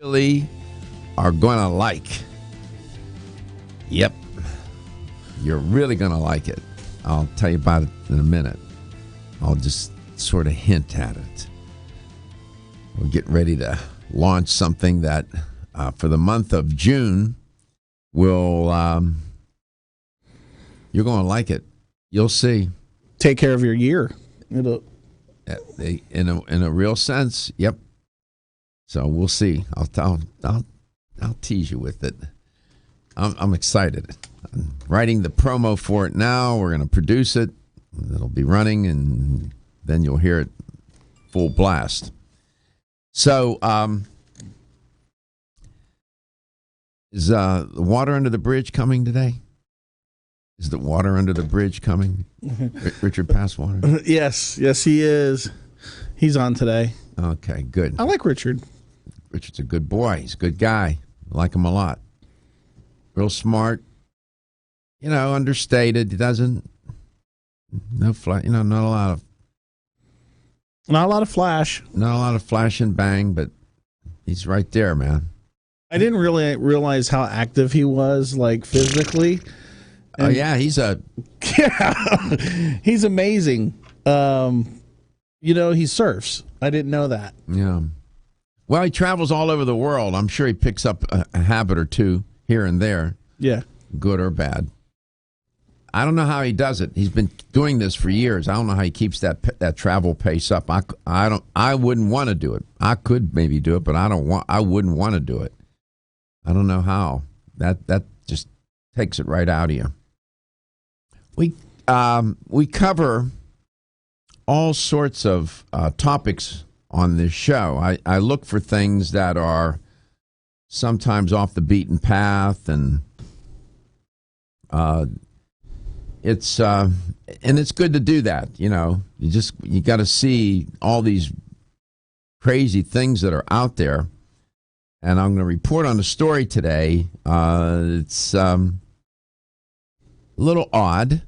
really are going to like. Yep. You're really going to like it. I'll tell you about it in a minute. I'll just sort of hint at it. We're getting ready to launch something that for the month of June will, you're going to like it. You'll see. Take care of your year. It'll... In a real sense, yep. So we'll see. I'll tease you with it. I'm excited. I'm writing the promo for it now. We're going to produce it. It'll be running, and then you'll hear it full blast. So, is the water under the bridge coming today? Is the water under the bridge coming? Richard Passwater? Yes, he is. He's on today. Okay, good. I like Richard. Richard's a good boy. He's a good guy. I like him a lot. Real smart. Understated. He doesn't. Not a lot of. Not a lot of flash. Not a lot of flash and bang, but he's right there, man. I didn't really realize how active he was, like physically. Oh yeah, he's amazing. He surfs. I didn't know that. Yeah. Well, he travels all over the world. I'm sure he picks up a habit or two here and there. Yeah. Good or bad. I don't know how he does it. He's been doing this for years. I don't know how he keeps that travel pace up. I wouldn't want to do it. I could maybe do it, but I wouldn't want to do it. I don't know how. That just takes it right out of you. We cover all sorts of topics on this show. I look for things that are sometimes off the beaten path, and it's good to do that. You got to see all these crazy things that are out there, and I'm going to report on a story today. It's a little odd,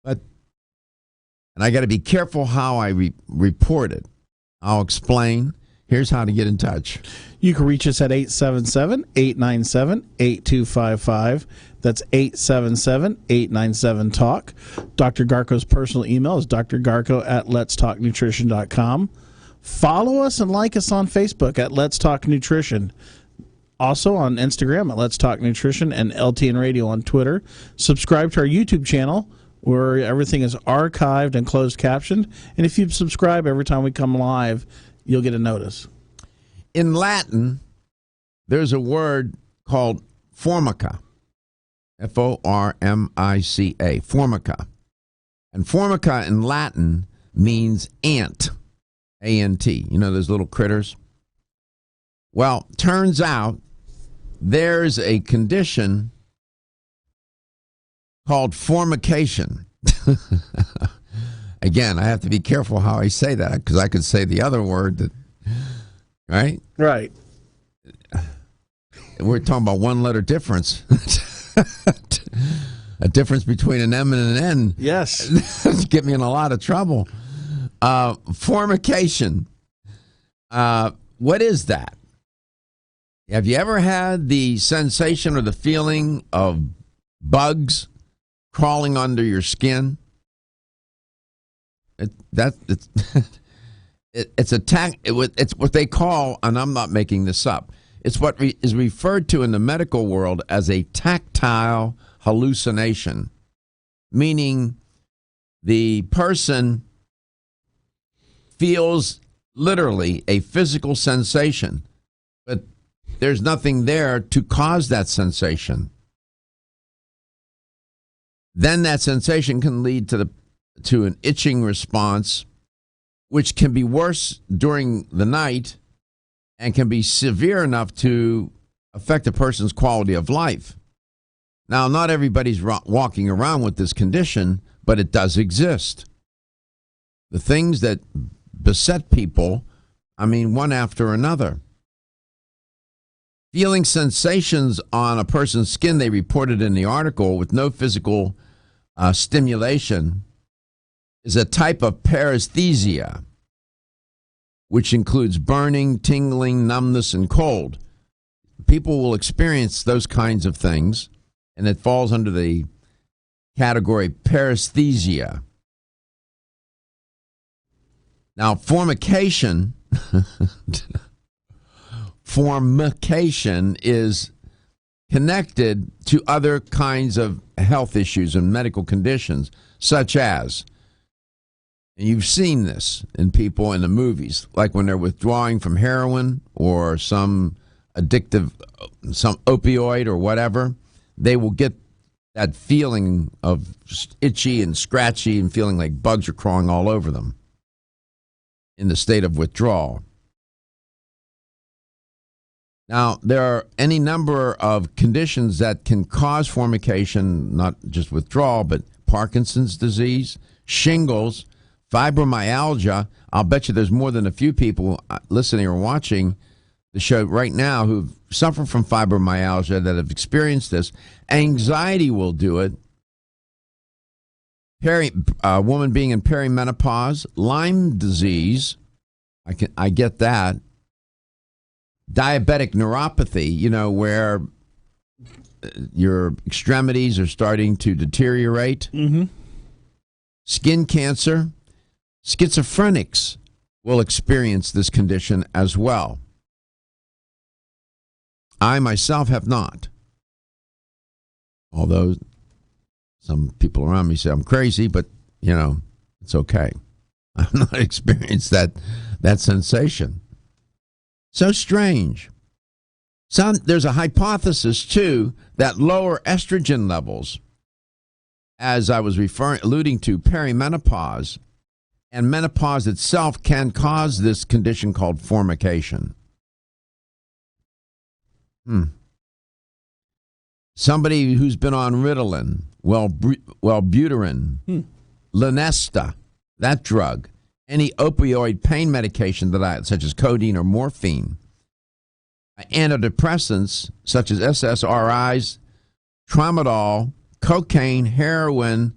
and I got to be careful how I report it. I'll explain. Here's how to get in touch. You can reach us at 877-897-8255. That's 877-897-TALK. Dr. Garko's personal email is drgarko@letstalknutrition.com. Follow us and like us on Facebook at Let's Talk Nutrition. Also on Instagram at Let's Talk Nutrition, and LTN Radio on Twitter. Subscribe to our YouTube channel, where everything is archived and closed captioned. And if you subscribe every time we come live, you'll get a notice. In Latin, there's a word called formica. Formica. Formica. And formica in Latin means ant. A-N-T. Those little critters? Well, turns out there's a condition called formication. Again, I have to be careful how I say that, because I could say the other word, right? Right. We're talking about one-letter difference. A difference between an M and an N. Yes. Get me in a lot of trouble. Formication. What is that? Have you ever had the sensation or the feeling of bugs crawling under your skin? It's what they call, and I'm not making this up, it's what is referred to in the medical world as a tactile hallucination, meaning the person feels literally a physical sensation, but there's nothing there to cause that sensation. Then that sensation can lead to an itching response, which can be worse during the night and can be severe enough to affect a person's quality of life. Now, not everybody's walking around with this condition, but it does exist. The things that beset people, one after another. Feeling sensations on a person's skin, they reported in the article, with no physical stimulation, is a type of paresthesia, which includes burning, tingling, numbness, and cold. people will experience those kinds of things, and it falls under the category paresthesia. Now, formication is connected to other kinds of health issues and medical conditions, such as, and you've seen this in people in the movies, like when they're withdrawing from heroin or some addictive, some opioid or whatever, they will get that feeling of itchy and scratchy and feeling like bugs are crawling all over them in the state of withdrawal. Now, there are any number of conditions that can cause formication, not just withdrawal, but Parkinson's disease, shingles, fibromyalgia. I'll bet you there's more than a few people listening or watching the show right now who suffer from fibromyalgia that have experienced this. Anxiety will do it. A woman being in perimenopause, Lyme disease, I get that. Diabetic neuropathy, where your extremities are starting to deteriorate. Mm-hmm. Skin cancer. Schizophrenics will experience this condition as well. I myself have not. Although some people around me say I'm crazy, but, it's okay. I've not experienced that sensation. So strange. There's a hypothesis, too, that lower estrogen levels, as I was alluding to, perimenopause, and menopause itself can cause this condition called formication. Somebody who's been on Ritalin, Wellbutrin, Lunesta, that drug, any opioid pain medication such as codeine or morphine, antidepressants such as SSRIs, tramadol, cocaine, heroin,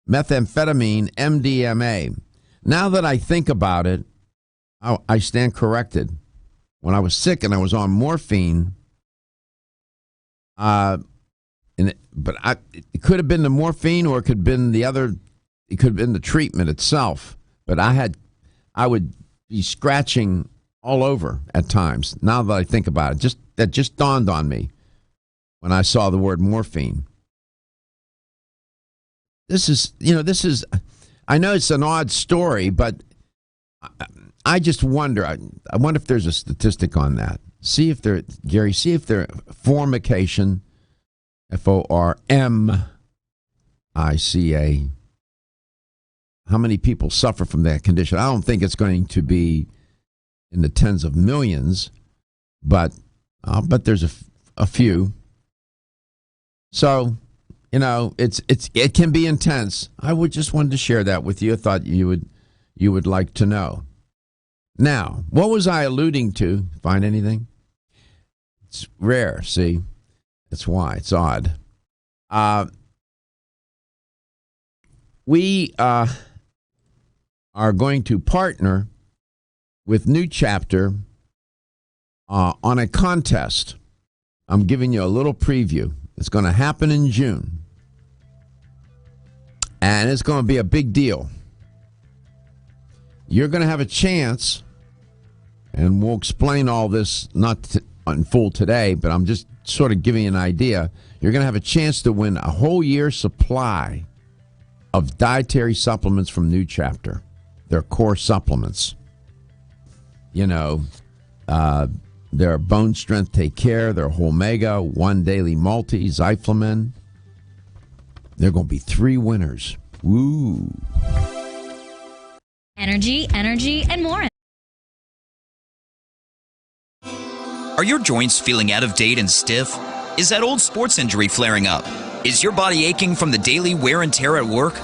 methamphetamine, MDMA. Now that I think about it, I stand corrected. When I was sick and I was on morphine, it could have been the morphine, or it could have been it could have been the treatment itself. But I would be scratching all over at times. Now that I think about it, that just dawned on me when I saw the word morphine. This is, I know it's an odd story, but I just wonder. I wonder if there's a statistic on that. See if there, formication, FORMICA. How many people suffer from that condition? I don't think it's going to be in the tens of millions, but I'll bet there's a few. So, it can be intense. I just wanted to share that with you. I thought you would like to know. Now, what was I alluding to? Find anything? It's rare, see? That's why. It's odd. We are going to partner with New Chapter on a contest. I'm giving you a little preview. It's going to happen in June. And it's going to be a big deal. You're going to have a chance, and we'll explain all this not in full today, but I'm just sort of giving you an idea. You're going to have a chance to win a whole year's supply of dietary supplements from New Chapter. Their core supplements. Their Bone Strength Take Care, their Omega, One Daily Multi, Zyflamin. There are going to be 3 winners. Woo. Energy, and more. Are your joints feeling out of date and stiff? Is that old sports injury flaring up? Is your body aching from the daily wear and tear at work?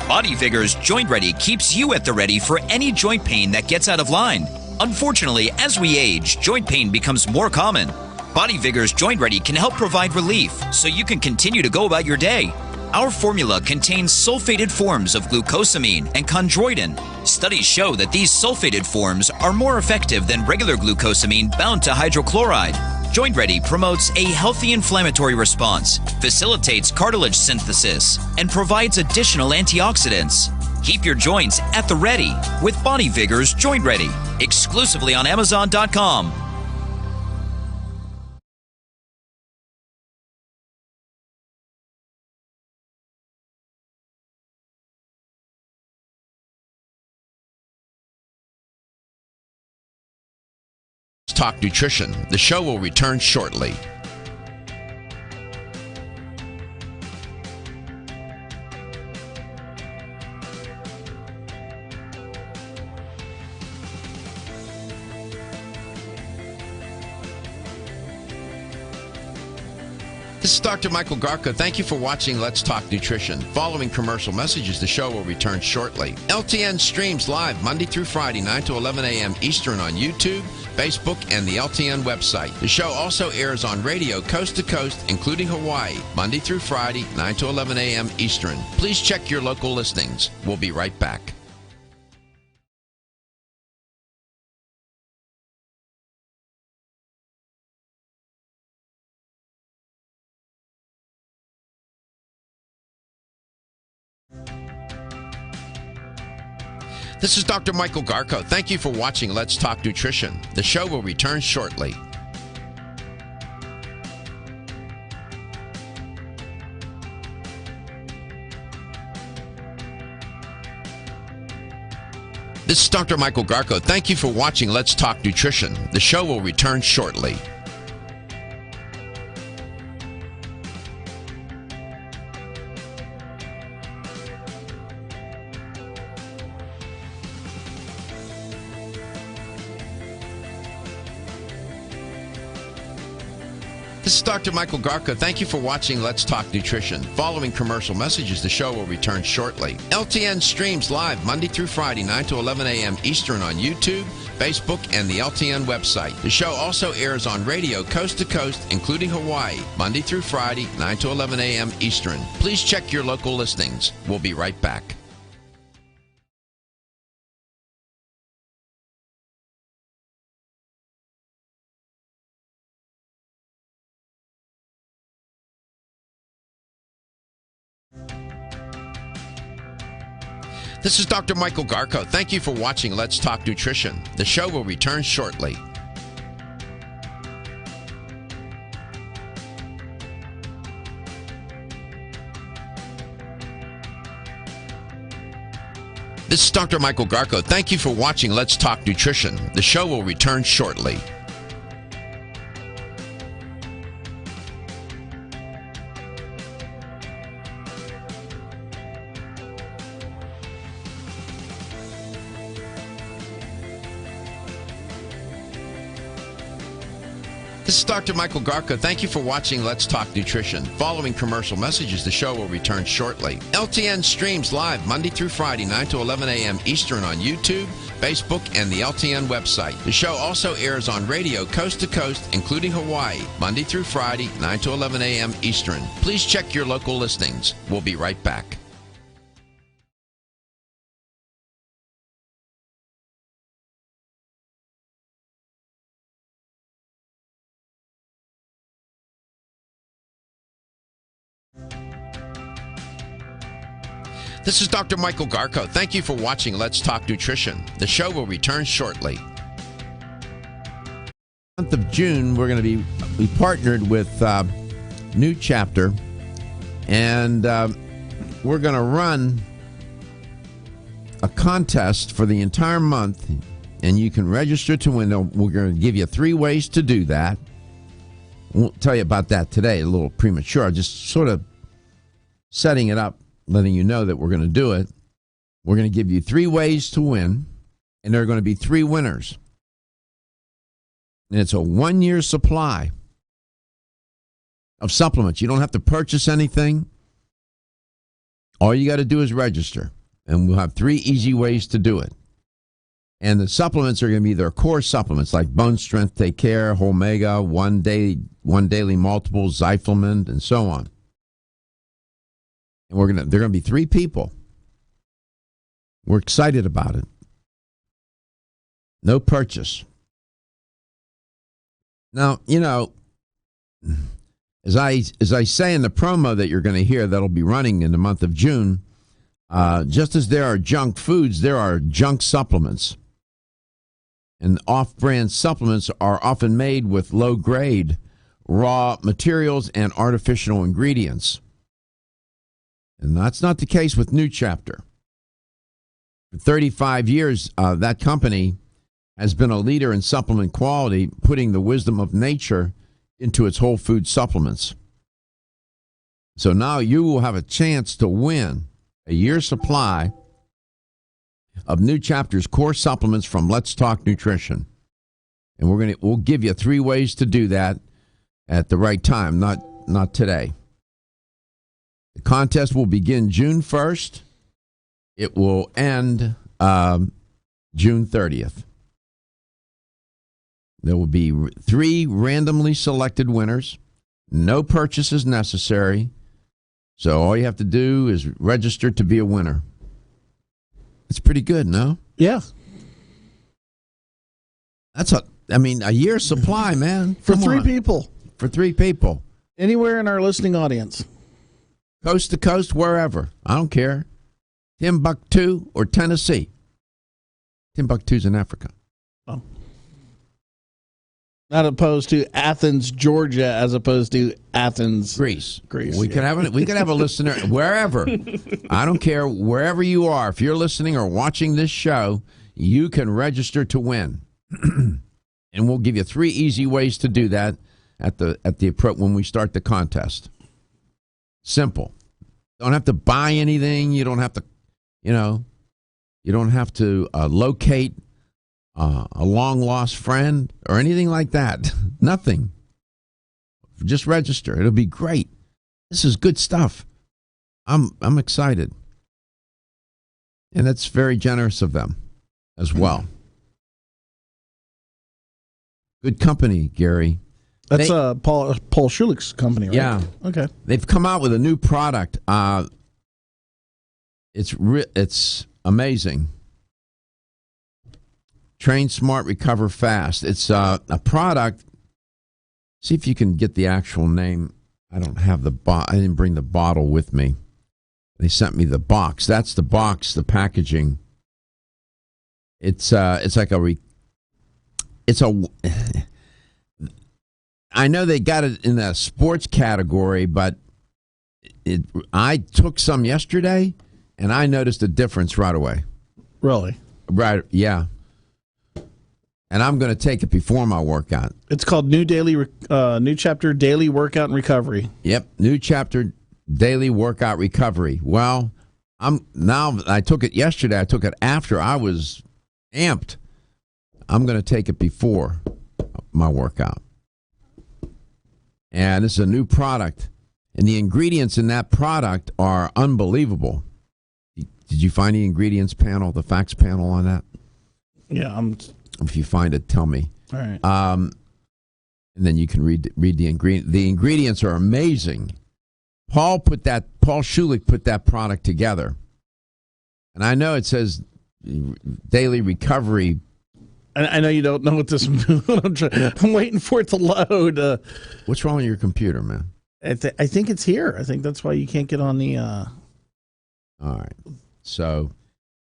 Bodyvigor's Joint Ready keeps you at the ready for any joint pain that gets out of line. Unfortunately, as we age, joint pain becomes more common. Bodyvigor's Joint Ready can help provide relief so you can continue to go about your day. Our formula contains sulfated forms of glucosamine and chondroitin. Studies show that these sulfated forms are more effective than regular glucosamine bound to hydrochloride. Joint Ready promotes a healthy inflammatory response, facilitates cartilage synthesis, and provides additional antioxidants. Keep your joints at the ready with Body Vigor's Joint Ready, exclusively on Amazon.com. Talk Nutrition. The show will return shortly. This is Dr. Michael Garca. Thank you for watching Let's Talk Nutrition. Following commercial messages, the show will return shortly. LTN streams live Monday through Friday, 9 to 11 a.m. Eastern on YouTube, Facebook, and the LTN website. The show also airs on radio coast to coast, including Hawaii, Monday through Friday, 9 to 11 a.m. Eastern. Please check your local listings. We'll be right back. This is Dr. Michael Garco. Thank you for watching Let's Talk Nutrition. The show will return shortly. This is Dr. Michael Garco. Thank you for watching Let's Talk Nutrition. The show will return shortly. This is Dr. Michael Garca. Thank you for watching Let's Talk Nutrition. Following commercial messages, the show will return shortly. LTN streams live Monday through Friday, 9 to 11 a.m. Eastern on YouTube, Facebook, and the LTN website. The show also airs on radio coast to coast, including Hawaii, Monday through Friday, 9 to 11 a.m. Eastern. Please check your local listings. We'll be right back. This is Dr. Michael Garco. Thank you for watching Let's Talk Nutrition. The show will return shortly. This is Dr. Michael Garco. Thank you for watching Let's Talk Nutrition. The show will return shortly. This is Dr. Michael Garca. Thank you for watching Let's Talk Nutrition. Following commercial messages, the show will return shortly. LTN streams live Monday through Friday, 9 to 11 a.m. Eastern on YouTube, Facebook, and the LTN website. The show also airs on radio coast to coast, including Hawaii, Monday through Friday, 9 to 11 a.m. Eastern. Please check your local listings. We'll be right back. This is Dr. Michael Garco. Thank you for watching Let's Talk Nutrition. The show will return shortly. Month of June, we're going to be partnered with New Chapter, and we're going to run a contest for the entire month, and you can register to win. We're going to give you 3 ways to do that. I won't tell you about that today, a little premature. Just sort of setting it up, letting you know that we're going to do it. We're going to give you 3 ways to win, and there are going to be 3 winners. And it's a 1-year supply of supplements. You don't have to purchase anything. All you got to do is register, and we'll have 3 easy ways to do it. And the supplements are going to be their core supplements like Bone Strength Take Care, Omega, One Daily Multiple, Zyflamin, and so on. And they're going to be 3 people. We're excited about it. No purchase. Now, as I say in the promo that you're going to hear that'll be running in the month of June, just as there are junk foods, there are junk supplements. And off-brand supplements are often made with low-grade raw materials and artificial ingredients. And that's not the case with New Chapter. For 35 years, that company has been a leader in supplement quality, putting the wisdom of nature into its whole food supplements. So now you will have a chance to win a year's supply of New Chapter's core supplements from Let's Talk Nutrition. And we'll give you 3 ways to do that at the right time, not today. The contest will begin June 1st. It will end June 30th. There will be 3 randomly selected winners. No purchase is necessary. So all you have to do is register to be a winner. It's pretty good, no? Yeah. That's a year's supply, man. For 3 people. For 3 people. Anywhere in our listening audience. Coast to coast, wherever. I don't care. Timbuktu or Tennessee. Timbuktu's in Africa. Oh. Not opposed to Athens, Georgia, as opposed to Athens, Greece. We could have a listener wherever. I don't care wherever you are. If you're listening or watching this show, you can register to win, and we'll give you 3 easy ways to do that when we start the contest. Simple. Don't have to buy anything. You don't have to, you don't have to locate a long-lost friend or anything like that. Nothing. Just register. It'll be great. This is good stuff. I'm excited. And that's very generous of them as well. Good company, Gary. That's Paul Schulich's company, right? Yeah. Okay. They've come out with a new product. It's amazing. Train Smart, Recover Fast. It's a product. See if you can get the actual name. I don't have I didn't bring the bottle with me. They sent me the box. That's the box, the packaging. It's like I know they got it in the sports category, but I took some yesterday, and I noticed a difference right away. Really? Right, yeah. And I'm going to take it before my workout. It's called New Chapter Daily Workout and Recovery. Yep, New Chapter Daily Workout Recovery. Well, I took it yesterday. I took it after I was amped. I'm going to take it before my workout. And this is a new product. And the ingredients in that product are unbelievable. Did you find the ingredients panel, the facts panel on that? Yeah, If you find it, tell me. All right. And then you can read the ingredient. The ingredients are amazing. Paul Schulich put that product together. And I know it says daily recovery. I know you don't know what this I'm waiting for it to load. What's wrong with your computer, man? I think it's here. I think that's why you can't get on the... All right. So...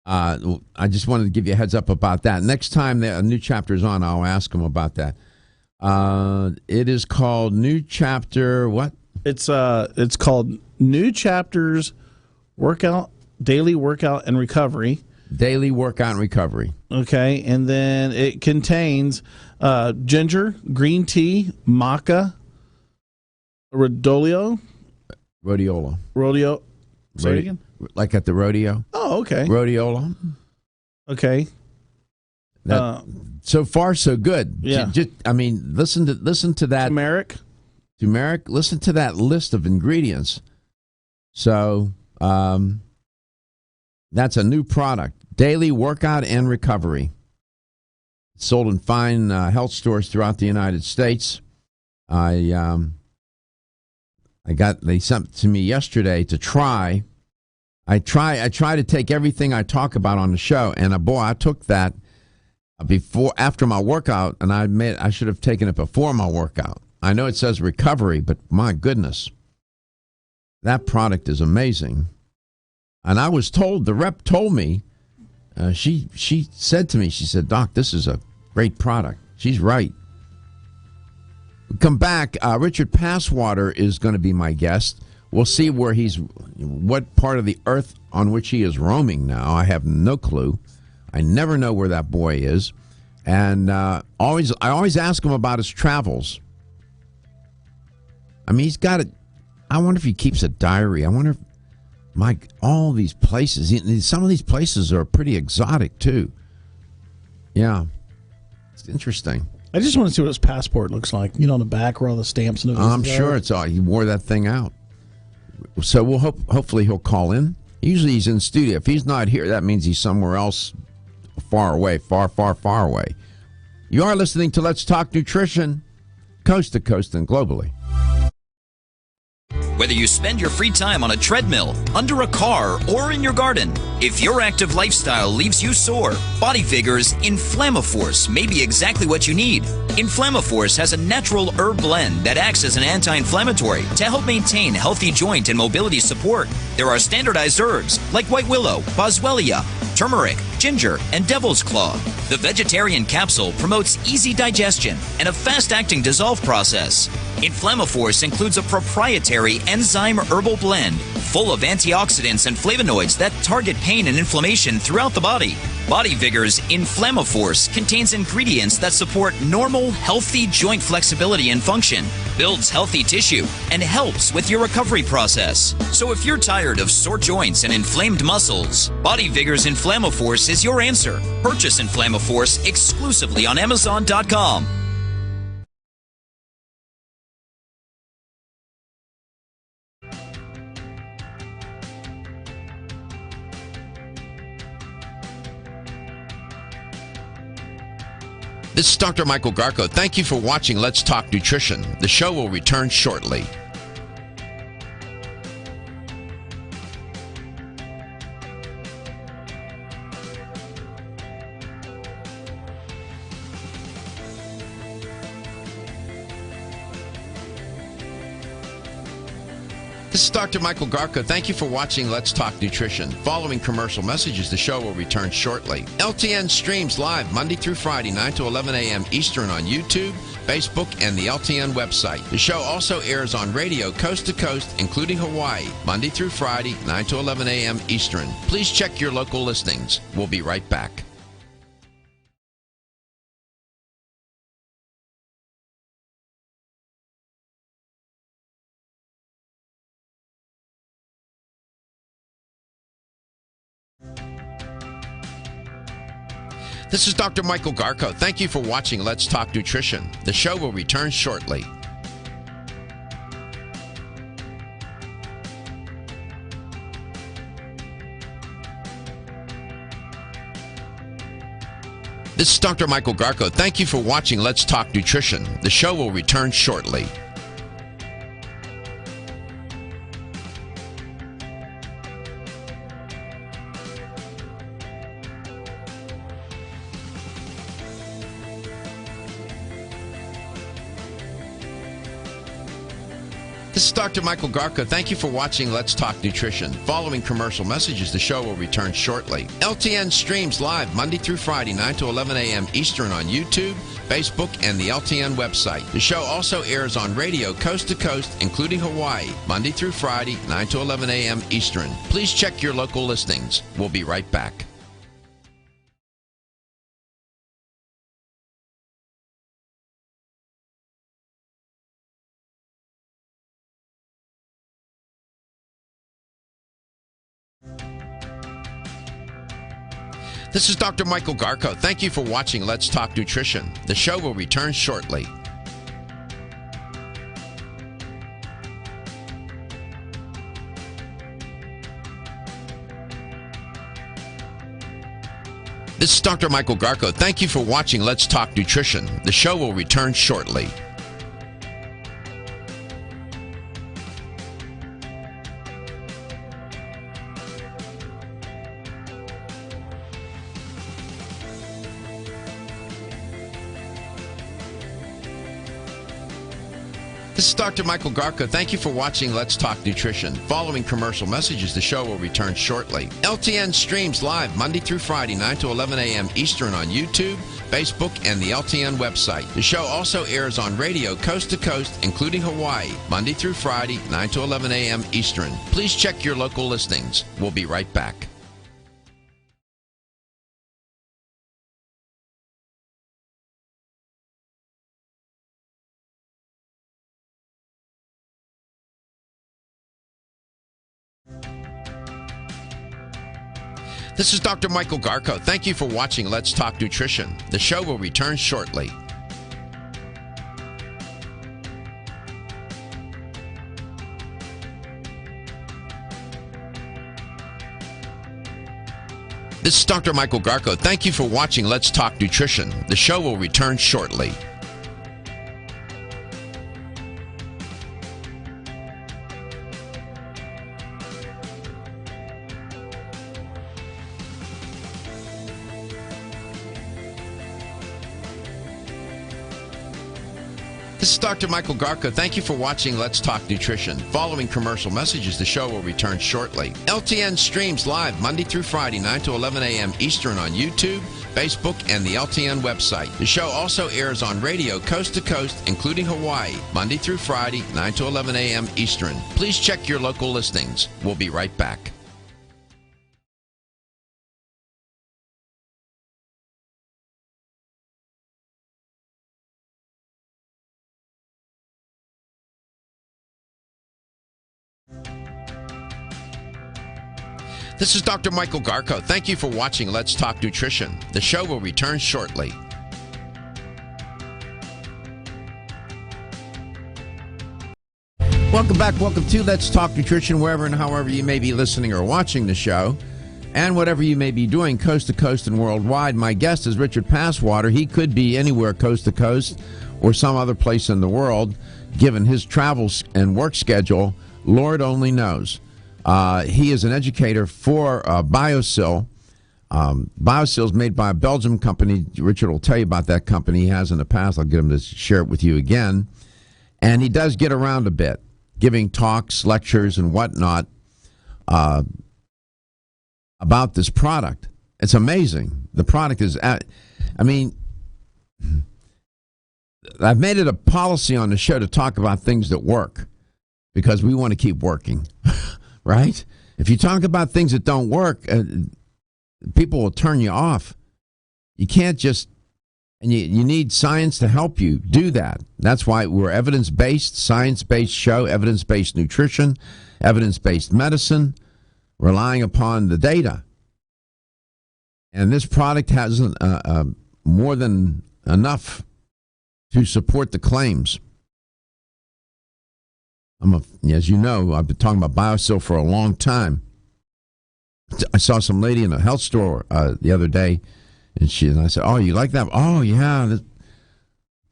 I just wanted to give you a heads up about that. Next time a New Chapter is on, I'll ask them about that. It is called New Chapter what? It's called New Chapters Daily Workout and Recovery. Daily Workout and Recovery. Okay, and then it contains ginger, green tea, maca, rhodiola. Say it again. Like at the rodeo. Oh, okay. Rhodiola. Okay. So far, so good. Yeah. Listen to that. Turmeric. Listen to that list of ingredients. So, that's a new product. Daily Workout and Recovery. It's sold in fine health stores throughout the United States. They sent it to me yesterday to try. I try to take everything I talk about on the show, and I took that after my workout, and I should have taken it before my workout. I know it says recovery, but my goodness, that product is amazing. And I was told, the rep told me, she said to me, she said, Doc, this is a great product. She's right. We come back. Richard Passwater is going to be my guest. We'll see what part of the earth on which he is roaming now. I have no clue. I never know where that boy is. And I always ask him about his travels. I mean, he's got it. I wonder if he keeps a diary. I wonder if all these places, some of these places are pretty exotic too. Yeah. It's interesting. I just want to see what his passport looks like. On the back where all the stamps and I'm sure it's all. He wore that thing out. So we'll hopefully he'll call in. Usually he's in studio. If he's not here, that means he's somewhere else far away, far, far, far away. You are listening to Let's Talk Nutrition, coast to coast and globally. Whether you spend your free time on a treadmill, under a car, or in your garden, if your active lifestyle leaves you sore, Body Vigor's Inflammaforce may be exactly what you need. Inflammaforce has a natural herb blend that acts as an anti-inflammatory to help maintain healthy joint and mobility support. There are standardized herbs like white willow, boswellia, turmeric, ginger, and devil's claw. The vegetarian capsule promotes easy digestion and a fast-acting dissolve process. Inflammaforce includes a proprietary enzyme herbal blend full of antioxidants and flavonoids that target pain and inflammation throughout the body. Body Vigor's Inflammaforce contains ingredients that support normal, healthy joint flexibility and function, builds healthy tissue, and helps with your recovery process. So if you're tired of sore joints and inflamed muscles, Body Vigor's Inflammaforce is your answer. Purchase Inflammaforce exclusively on Amazon.com. This is Dr. Michael Garko. Thank you for watching Let's Talk Nutrition. The show will return shortly. This is Dr. Michael Garko. Thank you for watching Let's Talk Nutrition. Following commercial messages, the show will return shortly. LTN streams live Monday through Friday, 9 to 11 a.m. Eastern on YouTube, Facebook, and the LTN website. The show also airs on radio coast to coast, including Hawaii, Monday through Friday, 9 to 11 a.m. Eastern. Please check your local listings. We'll be right back. This is Dr. Michael Garko. Thank you for watching Let's Talk Nutrition. The show will return shortly. This is Dr. Michael Garko. Thank you for watching Let's Talk Nutrition. The show will return shortly. This is Dr. Michael Garko. Thank you for watching Let's Talk Nutrition. Following commercial messages, the show will return shortly. LTN streams live Monday through Friday, 9 to 11 a.m. Eastern on YouTube, Facebook, and the LTN website. The show also airs on radio coast to coast, including Hawaii, Monday through Friday, 9 to 11 a.m. Eastern. Please check your local listings. We'll be right back. This is Dr. Michael Garko. Thank you for watching Let's Talk Nutrition. The show will return shortly. This is Dr. Michael Garko. Thank you for watching Let's Talk Nutrition. The show will return shortly. is Dr. Michael Garko. Thank you for watching Let's Talk Nutrition. Following commercial messages, the show will return shortly. LTN streams live Monday through Friday, 9 to 11 a.m. Eastern on YouTube, Facebook, and the LTN website. The show also airs on radio coast to coast, including Hawaii, Monday through Friday, 9 to 11 a.m. Eastern. Please check your local listings. We'll be right back. This is Dr. Michael Garko. Thank you for watching Let's Talk Nutrition. The show will return shortly. This is Dr. Michael Garko. Thank you for watching Let's Talk Nutrition. The show will return shortly. This is Dr. Michael Garko. Thank you for watching Let's Talk Nutrition. Following commercial messages, the show will return shortly. LTN streams live Monday through Friday, 9 to 11 a.m. Eastern on YouTube, Facebook, and the LTN website. The show also airs on radio coast to coast, including Hawaii, Monday through Friday, 9 to 11 a.m. Eastern. Please check your local listings. We'll be right back. This is Dr. Michael Garko. Thank you for watching Let's Talk Nutrition. The show will return shortly. Welcome back. Welcome to Let's Talk Nutrition, wherever and however you may be listening or watching the show, and whatever you may be doing coast to coast and worldwide. My guest is Richard Passwater. He could be anywhere coast to coast or some other place in the world, given his travels and work schedule. Lord only knows. He is an educator for Biosil. Biosil is made by a Belgian company. Richard will tell you about that company. He has in the past. I'll get him to share it with you again. And he does get around a bit, giving talks, lectures, and whatnot about this product. It's amazing. The product is, I've made it a policy on the show to talk about things that work because we want to keep working. Right? If you talk about things that don't work, people will turn you off. You can't just, and you need science to help you do that. That's why we're evidence-based, science-based show, evidence-based nutrition, evidence-based medicine, relying upon the data. And this product has more than enough to support the claims. As you know, I've been talking about Biosil for a long time. I saw some lady in a health store the other day, and I said, "Oh, you like that? Oh, yeah."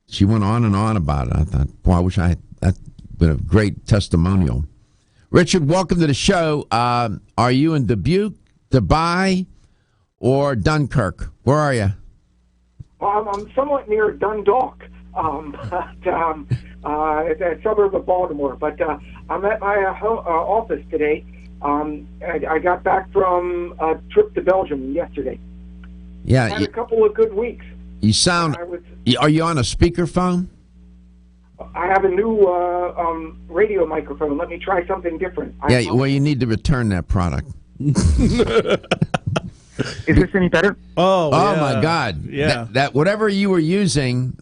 She went on and on about it. I thought, boy, I wish I had that. Been a great testimonial. Richard, welcome to the show. Are you in Dubuque, Dubai, or Dunkirk? Where are you? I'm somewhat near Dundalk. It's a suburb of Baltimore, but I'm at my office today. I got back from a trip to Belgium yesterday. Yeah, had a couple of good weeks. You sound. Are you on a speakerphone? I have a new radio microphone. Let me try something different. Well, you need to return that product. Is this any better? Oh yeah. My God! Yeah, that whatever you were using.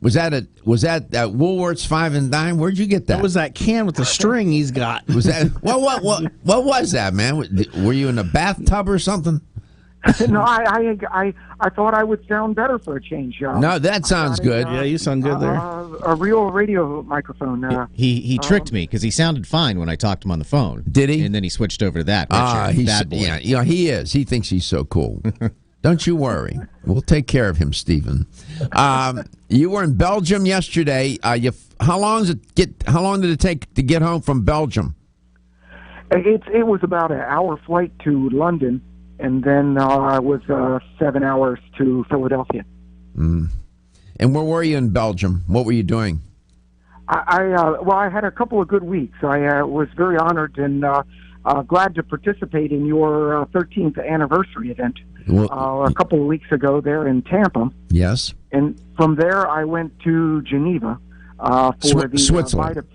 Was that at Woolworths 5 and Dime? Where'd you get that? That was that can with the string he's got. Was that what was that, man? Were you in a bathtub or something? No, I thought I would sound better for a change. No, that sounds good. Yeah, you sound good there. A real radio microphone. He tricked me because he sounded fine when I talked to him on the phone. Did he? And then he switched over to that. Bad boy. Yeah, he is. He thinks he's so cool. Don't you worry. We'll take care of him, Stephen. You were in Belgium yesterday. How long did it take to get home from Belgium? It was about an hour flight to London, and then it was 7 hours to Philadelphia. And where were you in Belgium? What were you doing? I had a couple of good weeks. I was very honored and glad to participate in your 13th anniversary event a couple of weeks ago there in Tampa. Yes. And from there, I went to Geneva for the Switzerland. Vita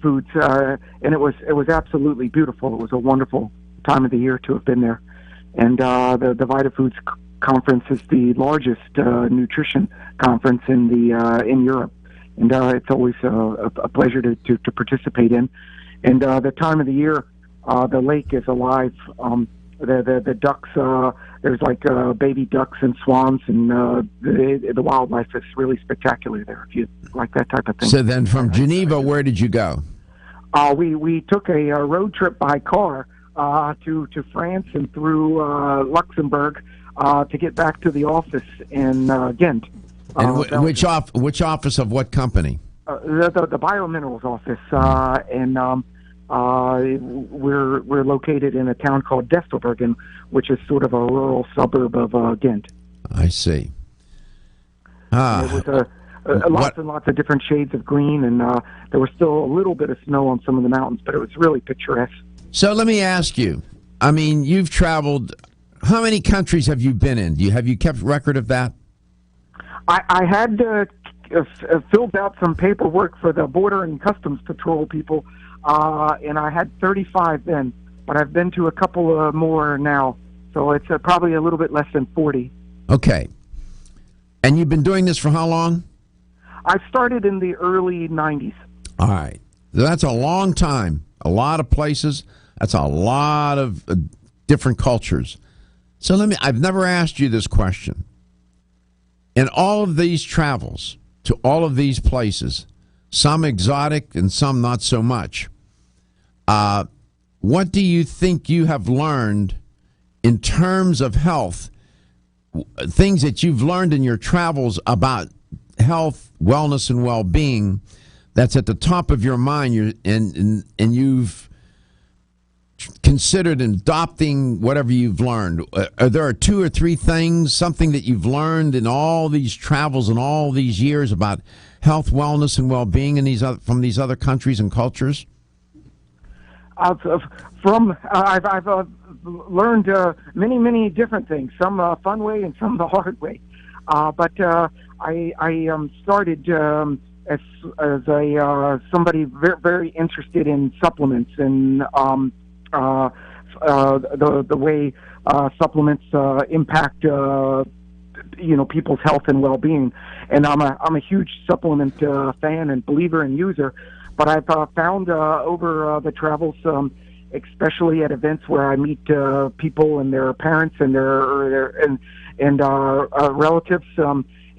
Foods, and it was absolutely beautiful. It was a wonderful time of the year to have been there. And the Vita Foods conference is the largest nutrition conference in Europe. And it's always a pleasure to participate in. And the time of the year, the lake is alive. The ducks, there's like baby ducks and swans, and the wildlife is really spectacular there, if you like that type of thing. So then from Geneva, where did you go? We took a road trip by car to France and through Luxembourg to get back to the office in Ghent. And which office of what company? The Biominerals office, and we're located in a town called Destelbergen, which is sort of a rural suburb of Ghent. I see. It was lots and lots of different shades of green, and there was still a little bit of snow on some of the mountains, but it was really picturesque. So let me ask you. I mean, you've traveled. How many countries have you been in? Have you kept record of that? I had filled out some paperwork for the Border and Customs Patrol people, and I had 35 then, but I've been to a couple more now, so it's probably a little bit less than 40. Okay. And you've been doing this for how long? I started in the early 90s. All right. That's a long time. A lot of places. That's a lot of different cultures. So I've never asked you this question. In all of these travels to all of these places, some exotic and some not so much, what do you think you have learned in terms of health, things that you've learned in your travels about health, wellness, and well-being that's at the top of your mind, and you've considered adopting whatever you've learned? Are there 2 or 3 things, something that you've learned in all these travels and all these years about health, wellness, and well-being in from these other countries and cultures? I've learned many different things. Some fun way and some the hard way. But I started as somebody very interested in supplements and the way supplements impact people's health and well-being. And I'm a huge supplement fan and believer and user. But I've found over the travels, especially at events where I meet people and their parents and their relatives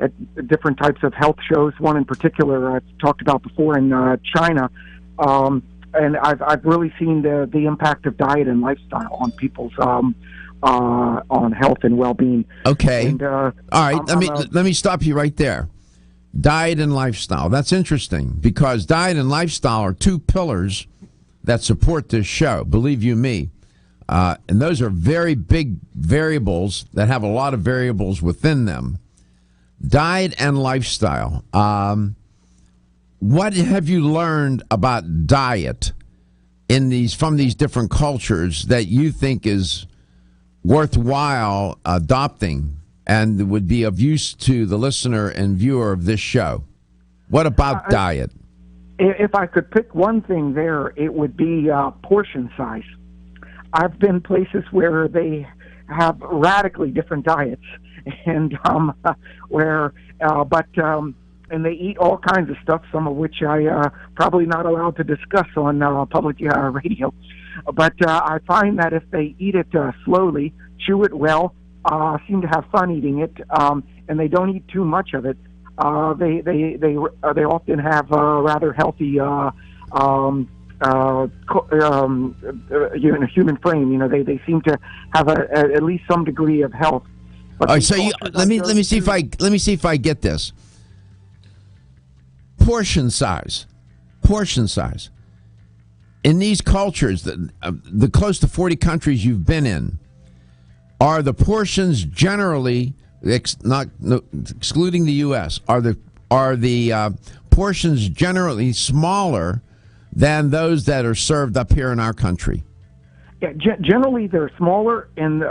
at different types of health shows. One in particular I've talked about before in China, and I've really seen the impact of diet and lifestyle on people's on health and well-being. Okay. And, all right. Let me stop you right there. Diet and lifestyle. That's interesting because diet and lifestyle are 2 pillars that support this show, believe you me. And those are very big variables that have a lot of variables within them. Diet and lifestyle. What have you learned about diet from these different cultures that you think is worthwhile adopting and would be of use to the listener and viewer of this show? What about diet? If I could pick one thing there, it would be portion size. I've been places where they have radically different diets, and and they eat all kinds of stuff, some of which I probably not allowed to discuss on public radio. But I find that if they eat it slowly, chew it well, seem to have fun eating it, and they don't eat too much of it, they often have rather healthy human frame. They seem to have at least some degree of health. But all right, so let me see if I get this. Portion size. In these cultures, the close to 40 countries you've been in, are the portions generally, excluding the U.S., are the portions generally smaller than those that are served up here in our country? Yeah, generally they're smaller, and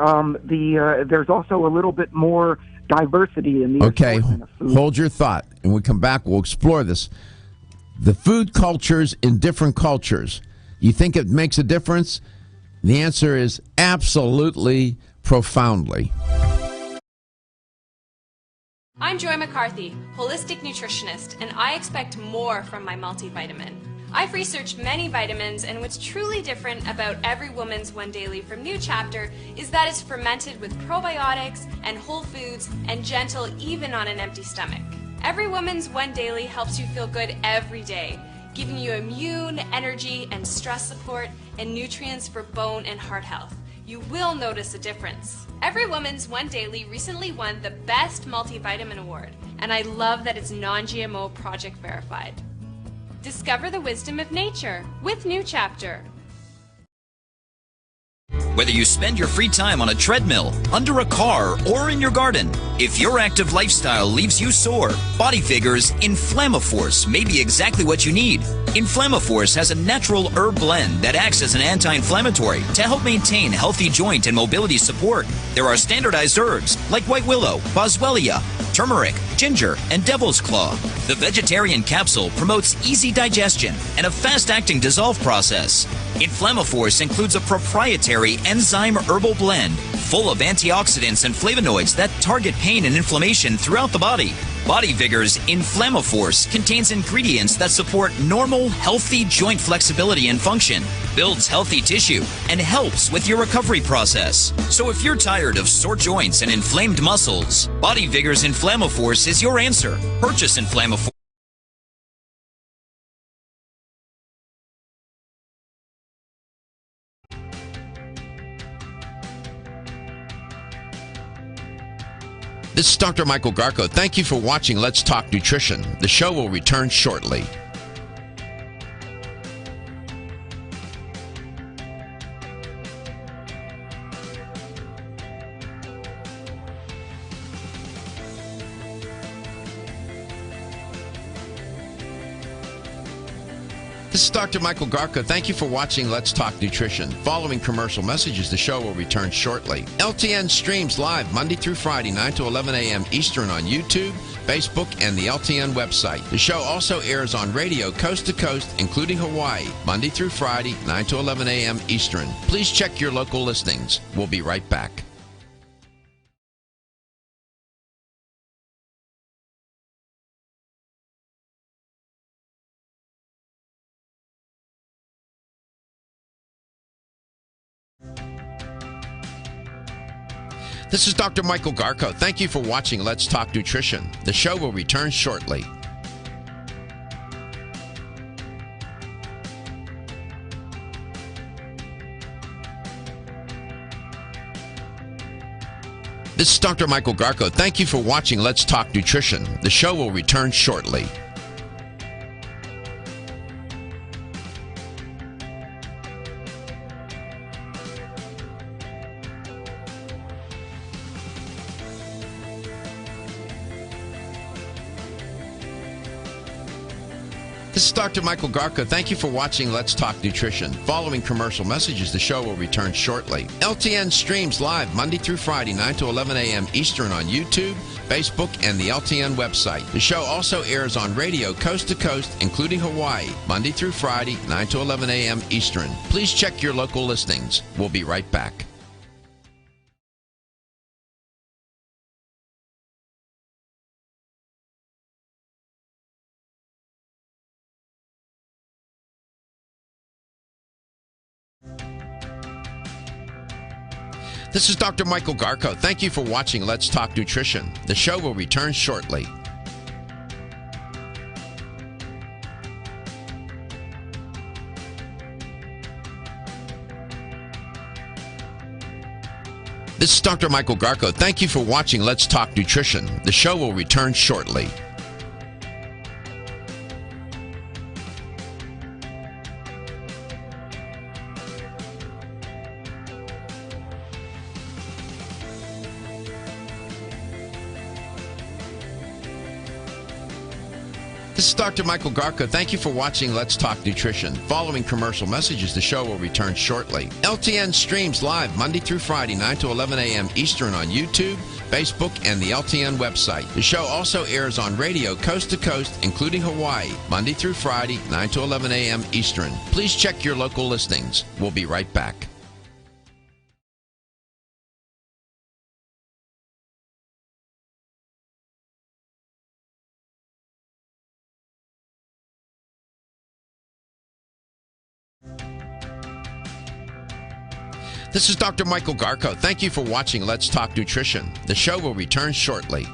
there's also a little bit more diversity in the assortment of food. Hold your thought. And when we come back, we'll explore this. The food cultures in different cultures. You think it makes a difference? The answer is absolutely, profoundly. I'm Joy McCarthy, holistic nutritionist, and I expect more from my multivitamin. I've researched many vitamins, and what's truly different about Every Woman's One Daily from New Chapter is that it's fermented with probiotics and whole foods and gentle even on an empty stomach. Every Woman's One Daily helps you feel good every day, giving you immune, energy, and stress support, and nutrients for bone and heart health. You will notice a difference. Every Woman's One Daily recently won the Best Multivitamin Award, and I love that it's non-GMO project verified. Discover the wisdom of nature with New Chapter. Whether you spend your free time on a treadmill, under a car, or in your garden, if your active lifestyle leaves you sore, Body Figures Inflammaforce may be exactly what you need. Inflammaforce has a natural herb blend that acts as an anti-inflammatory to help maintain healthy joint and mobility support. There are standardized herbs like white willow, boswellia, turmeric, ginger, and devil's claw. The vegetarian capsule promotes easy digestion and a fast-acting dissolve process. Inflammaforce includes a proprietary enzyme herbal blend full of antioxidants and flavonoids that target pain and inflammation throughout the body. Body Vigor's Inflammaforce contains ingredients that support normal, healthy joint flexibility and function, builds healthy tissue, and helps with your recovery process. So if you're tired of sore joints and inflamed muscles, Body Vigor's Inflammaforce is your answer. Purchase Inflammaforce. This is Dr. Michael Garko. Thank you for watching Let's Talk Nutrition. The show will return shortly. This is Dr. Michael Garko. Thank you for watching Let's Talk Nutrition. Following commercial messages, the show will return shortly. LTN streams live Monday through Friday, 9 to 11 a.m. Eastern on YouTube, Facebook, and the LTN website. The show also airs on radio coast to coast, including Hawaii, Monday through Friday, 9 to 11 a.m. Eastern. Please check your local listings. We'll be right back. This is Dr. Michael Garko. Thank you for watching Let's Talk Nutrition. The show will return shortly. This is Dr. Michael Garko. Thank you for watching Let's Talk Nutrition. The show will return shortly. This is Dr. Michael Garko. Thank you for watching Let's Talk Nutrition. Following commercial messages, the show will return shortly. LTN streams live Monday through Friday, 9 to 11 a.m. Eastern on YouTube, Facebook, and the LTN website. The show also airs on radio coast to coast, including Hawaii, Monday through Friday, 9 to 11 a.m. Eastern. Please check your local listings. We'll be right back. This is Dr. Michael Garko. Thank you for watching Let's Talk Nutrition. The show will return shortly. This is Dr. Michael Garko. Thank you for watching Let's Talk Nutrition. The show will return shortly. This This is Dr. Michael Garko. Thank you for watching Let's Talk Nutrition. Following commercial messages, the show will return shortly. LTN streams live Monday through Friday, 9 to 11 a.m. Eastern on YouTube, Facebook, and the LTN website. The show also airs on radio coast to coast, including Hawaii, Monday through Friday, 9 to 11 a.m. Eastern. Please check your local listings. We'll be right back. This is Dr. Michael Garko. Thank you for watching Let's Talk Nutrition. The show will return shortly.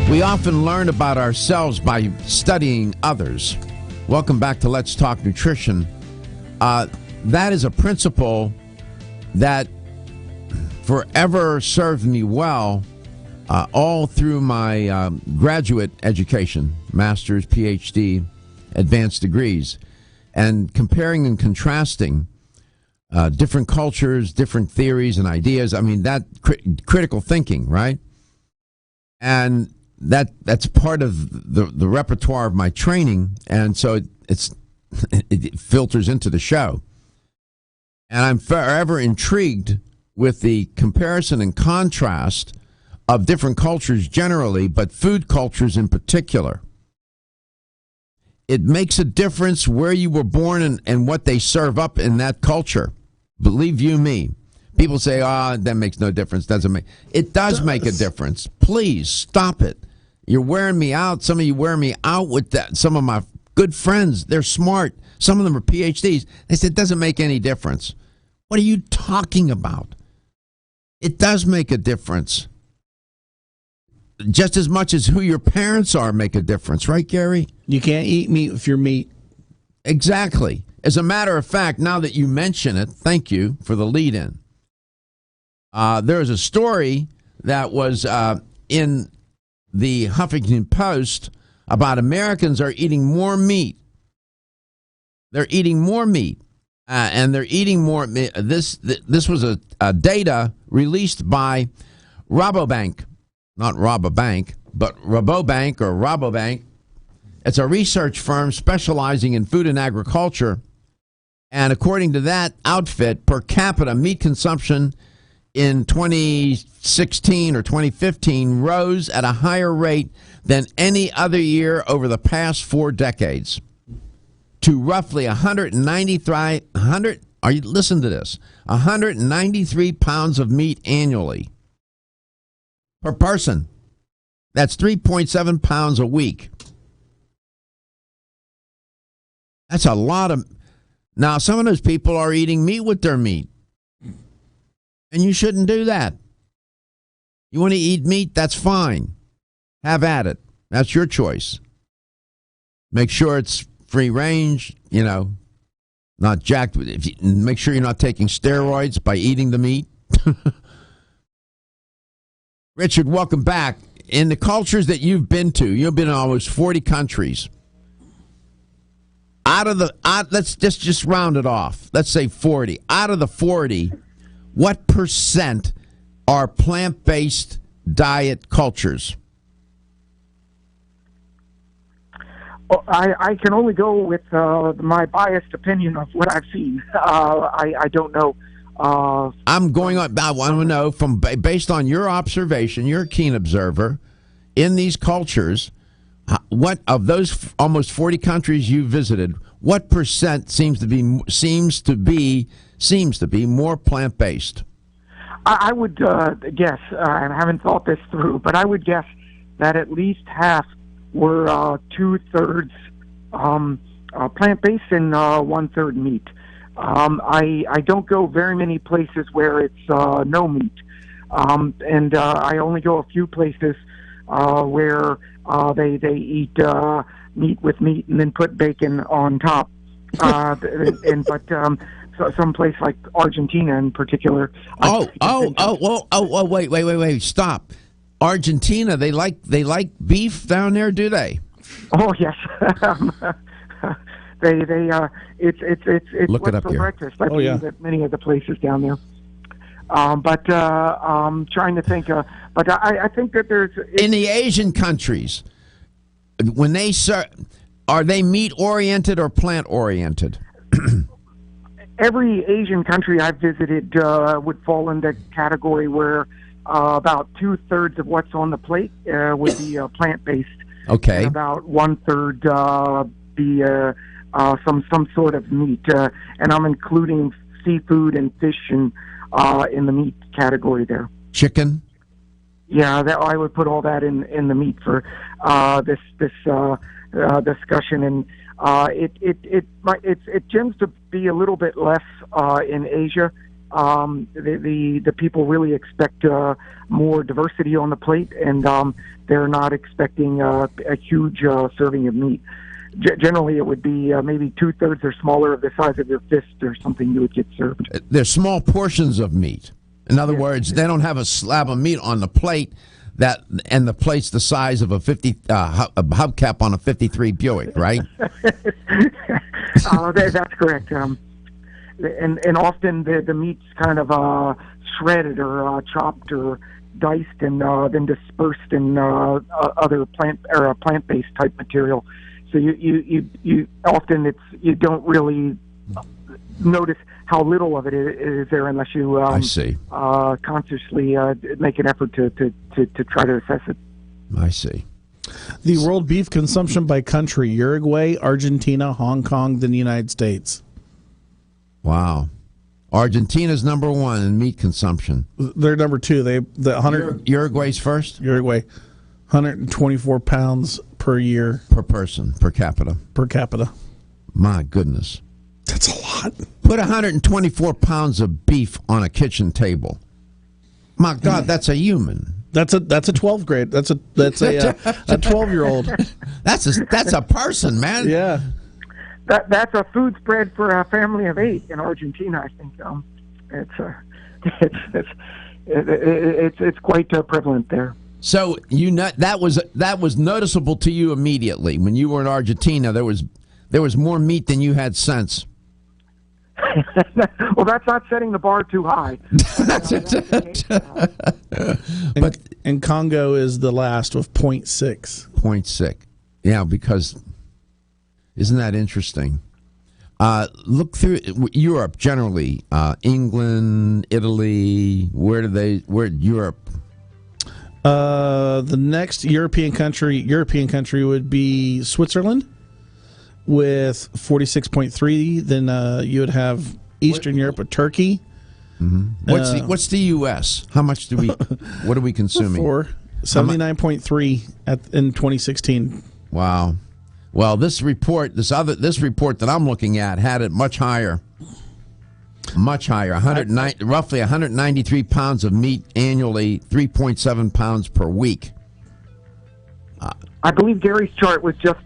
We often learn about ourselves by studying others. Welcome back to Let's Talk Nutrition. That is a principle that forever served me well all through my graduate education, master's, PhD, advanced degrees, and comparing and contrasting different cultures, different theories and ideas. I mean, that critical thinking, right? And that's part of the repertoire of my training, and so it filters into the show. And I'm forever intrigued with the comparison and contrast of different cultures generally, but food cultures in particular. It makes a difference where you were born and what they serve up in that culture. Believe you me. People say, that makes no difference. It does make a difference. Please stop it. You're wearing me out. Some of you wear me out with that. Some of my good friends, they're smart. Some of them are PhDs. They said, it doesn't make any difference. What are you talking about? It does make a difference. Just as much as who your parents are make a difference, right, Gary? You can't eat meat if you're meat. Exactly. As a matter of fact, now that you mention it, thank you for the lead-in. There is a story that was in the Huffington Post about Americans are eating more meat. They're eating more meat, and they're eating more. This was a data released by Rabobank. Not rob a bank, but Rabobank or Rabobank. It's a research firm specializing in food and agriculture. And according to that outfit, per capita meat consumption in 2016 or 2015 rose at a higher rate than any other year over the past 4 decades to roughly 193 pounds of meat annually. Per person. That's 3.7 pounds a week. That's a lot of... Now, some of those people are eating meat with their meat. And you shouldn't do that. You want to eat meat? That's fine. Have at it. That's your choice. Make sure it's free range, not jacked. Make sure you're not taking steroids by eating the meat. Richard, welcome back. In the cultures that you've been in almost 40 countries. Let's just round it off. Let's say 40. Out of the 40, what percent are plant-based diet cultures? Well, I can only go with my biased opinion of what I've seen. I don't know. I'm going on. I want to know based on your observation. You're a keen observer in these cultures. What of those almost 40 countries you visited? What percent seems to be more plant based? I would guess. I haven't thought this through, but I would guess that at least half were 2/3 plant based and 1/3 meat. I don't go very many places where it's no meat, and I only go a few places where they eat meat with meat and then put bacon on top. So some place like Argentina in particular. Wait! Stop. Argentina, they like beef down there, do they? Oh yes. it's Look it what's up for here. breakfast. I Oh, believe yeah. at many of the places down there. But trying to think. But I think that there's In the Asian countries, when they serve, are they meat oriented or plant oriented? every Asian country I've visited would fall in the category where about 2/3 of what's on the plate would be plant-based. Okay. And about 1/3 be some sort of meat, and I'm including seafood and fish and in the meat category there. Chicken? Yeah, that I would put all that in the meat for this discussion, and it tends to be a little bit less in Asia. The people really expect more diversity on the plate, and they're not expecting a huge serving of meat. Generally, it would be maybe 2/3 or smaller of the size of your fist or something you would get served. They're small portions of meat. In other words, they don't have a slab of meat on the plate and the plate's the size of a a hubcap on a 53 Buick, right? That's correct. And often the meat's kind of shredded or chopped or diced and then dispersed in other plant-based type material. So you often you don't really notice how little of it is there unless you I see. Consciously make an effort to try to assess it. I see. The world beef consumption by country: Uruguay, Argentina, Hong Kong, then the United States. Wow. Argentina's number one in meat consumption. They're number two. Uruguay's first? Uruguay, 124 pounds per year Per person, per capita. per capita. My goodness. That's a lot. Put 124 pounds of beef on a kitchen table. My God, that's a human. That's a 12th grade. That's a 12-year-old. That's a person, man. Yeah. That's a food spread for a family of 8 in Argentina. I think it's quite prevalent there. So that was noticeable to you immediately when you were in Argentina. There was more meat than you had sense. Well, that's not setting the bar too high. But and Congo is the last with 0.6. 0.6. Yeah, because isn't that interesting? Look through Europe generally. England, Italy. Where Europe? The next European country would be Switzerland with 46.3. Then you would have Eastern Europe with Turkey. Mm-hmm. What's the U.S.? How much do we? What are we consuming? 79.3 in 2016. Wow. Well, this report that I'm looking at had it much higher. Much higher. Roughly 193 pounds of meat annually, 3.7 pounds per week. I believe Gary's chart was just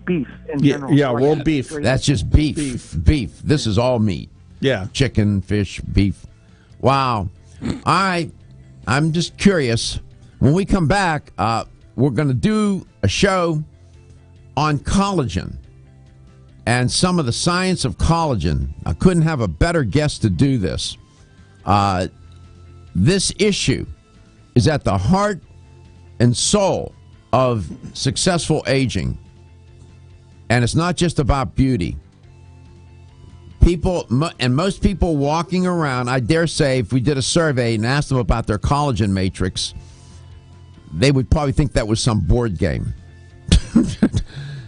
beef in general. Yeah, world beef. That's just beef. Beef. This is all meat. Yeah. Chicken, fish, beef. Wow. I'm just curious. When we come back, we're going to do a show on collagen and some of the science of collagen. I couldn't have a better guest to do this. This issue is at the heart and soul of successful aging. And it's not just about beauty. Most people walking around, I dare say, if we did a survey and asked them about their collagen matrix, they would probably think that was some board game.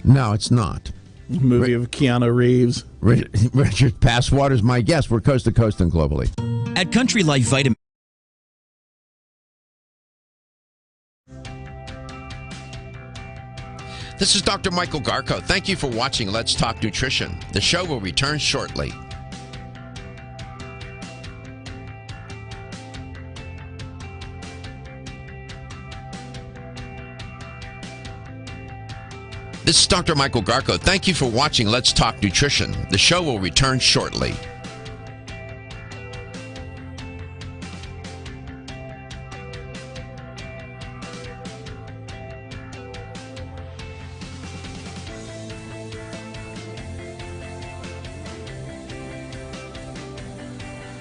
No, it's not. Movie of Keanu Reeves. Richard Passwater is my guest. We're coast to coast and globally. At Country Life Vitamin. This is Dr. Michael Garko. Thank you for watching Let's Talk Nutrition. The show will return shortly. This is Dr. Michael Garko. Thank you for watching Let's Talk Nutrition. The show will return shortly.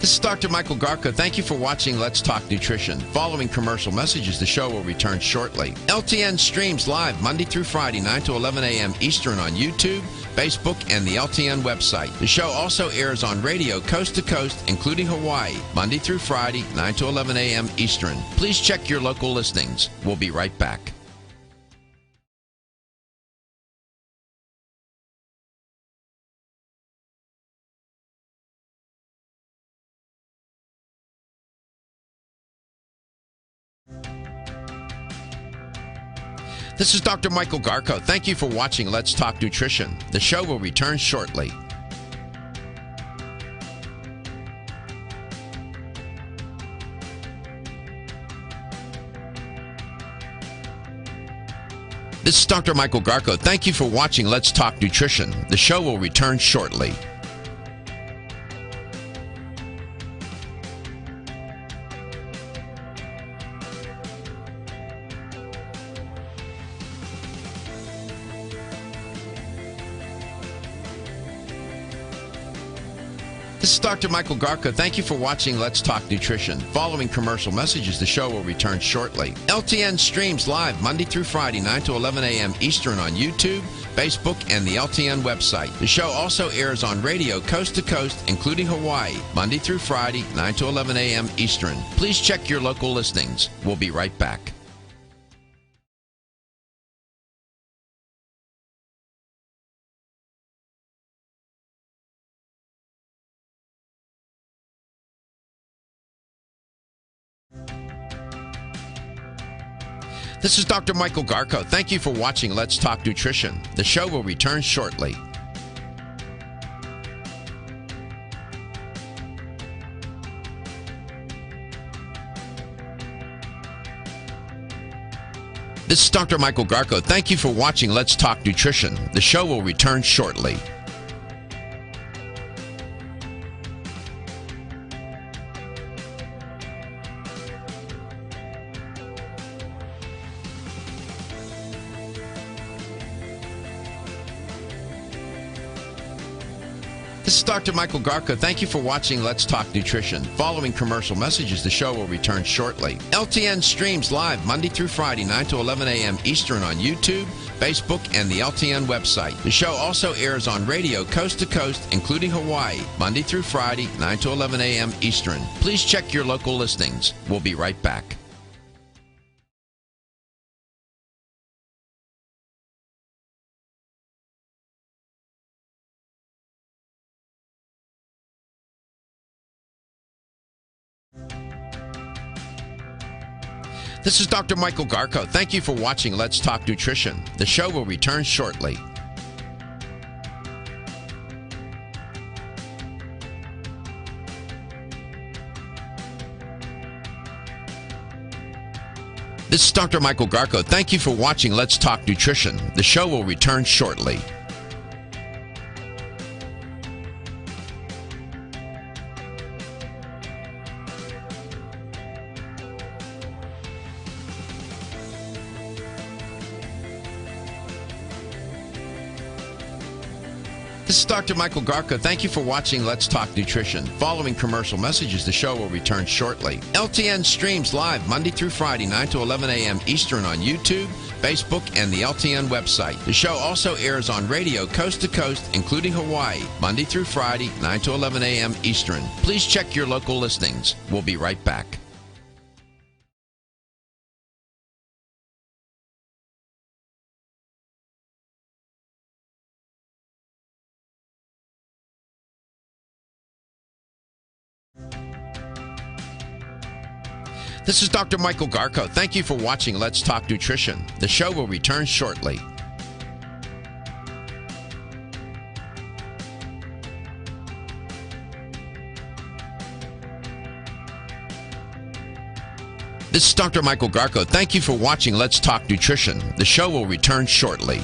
This is Dr. Michael Garko. Thank you for watching Let's Talk Nutrition. Following commercial messages, the show will return shortly. LTN streams live Monday through Friday, 9 to 11 a.m. Eastern on YouTube, Facebook, and the LTN website. The show also airs on radio coast to coast, including Hawaii, Monday through Friday, 9 to 11 a.m. Eastern. Please check your local listings. We'll be right back. This is Dr. Michael Garko. Thank you for watching Let's Talk Nutrition. The show will return shortly. This is Dr. Michael Garko. Thank you for watching Let's Talk Nutrition. The show will return shortly. This is Dr. Michael Garko. Thank you for watching Let's Talk Nutrition. Following commercial messages, the show will return shortly. LTN streams live Monday through Friday, 9 to 11 a.m. Eastern on YouTube, Facebook, and the LTN website. The show also airs on radio coast to coast, including Hawaii, Monday through Friday, 9 to 11 a.m. Eastern. Please check your local listings. We'll be right back. This is Dr. Michael Garko. Thank you for watching Let's Talk Nutrition. The show will return shortly. This is Dr. Michael Garko. Thank you for watching Let's Talk Nutrition. The show will return shortly. This is Dr. Michael Garko. Thank you for watching Let's Talk Nutrition. Following commercial messages, the show will return shortly. LTN streams live Monday through Friday, 9 to 11 a.m. Eastern on YouTube, Facebook, and the LTN website. The show also airs on radio coast to coast, including Hawaii, Monday through Friday, 9 to 11 a.m. Eastern. Please check your local listings. We'll be right back. This is Dr. Michael Garko. Thank you for watching Let's Talk Nutrition. The show will return shortly. This is Dr. Michael Garko. Thank you for watching Let's Talk Nutrition. The show will return shortly. This is Dr. Michael Garko. Thank you for watching Let's Talk Nutrition. Following commercial messages, the show will return shortly. LTN streams live Monday through Friday, 9 to 11 a.m. Eastern on YouTube, Facebook, and the LTN website. The show also airs on radio coast to coast, including Hawaii, Monday through Friday, 9 to 11 a.m. Eastern. Please check your local listings. We'll be right back. This is Dr. Michael Garko. Thank you for watching Let's Talk Nutrition. The show will return shortly. This is Dr. Michael Garko. Thank you for watching Let's Talk Nutrition. The show will return shortly.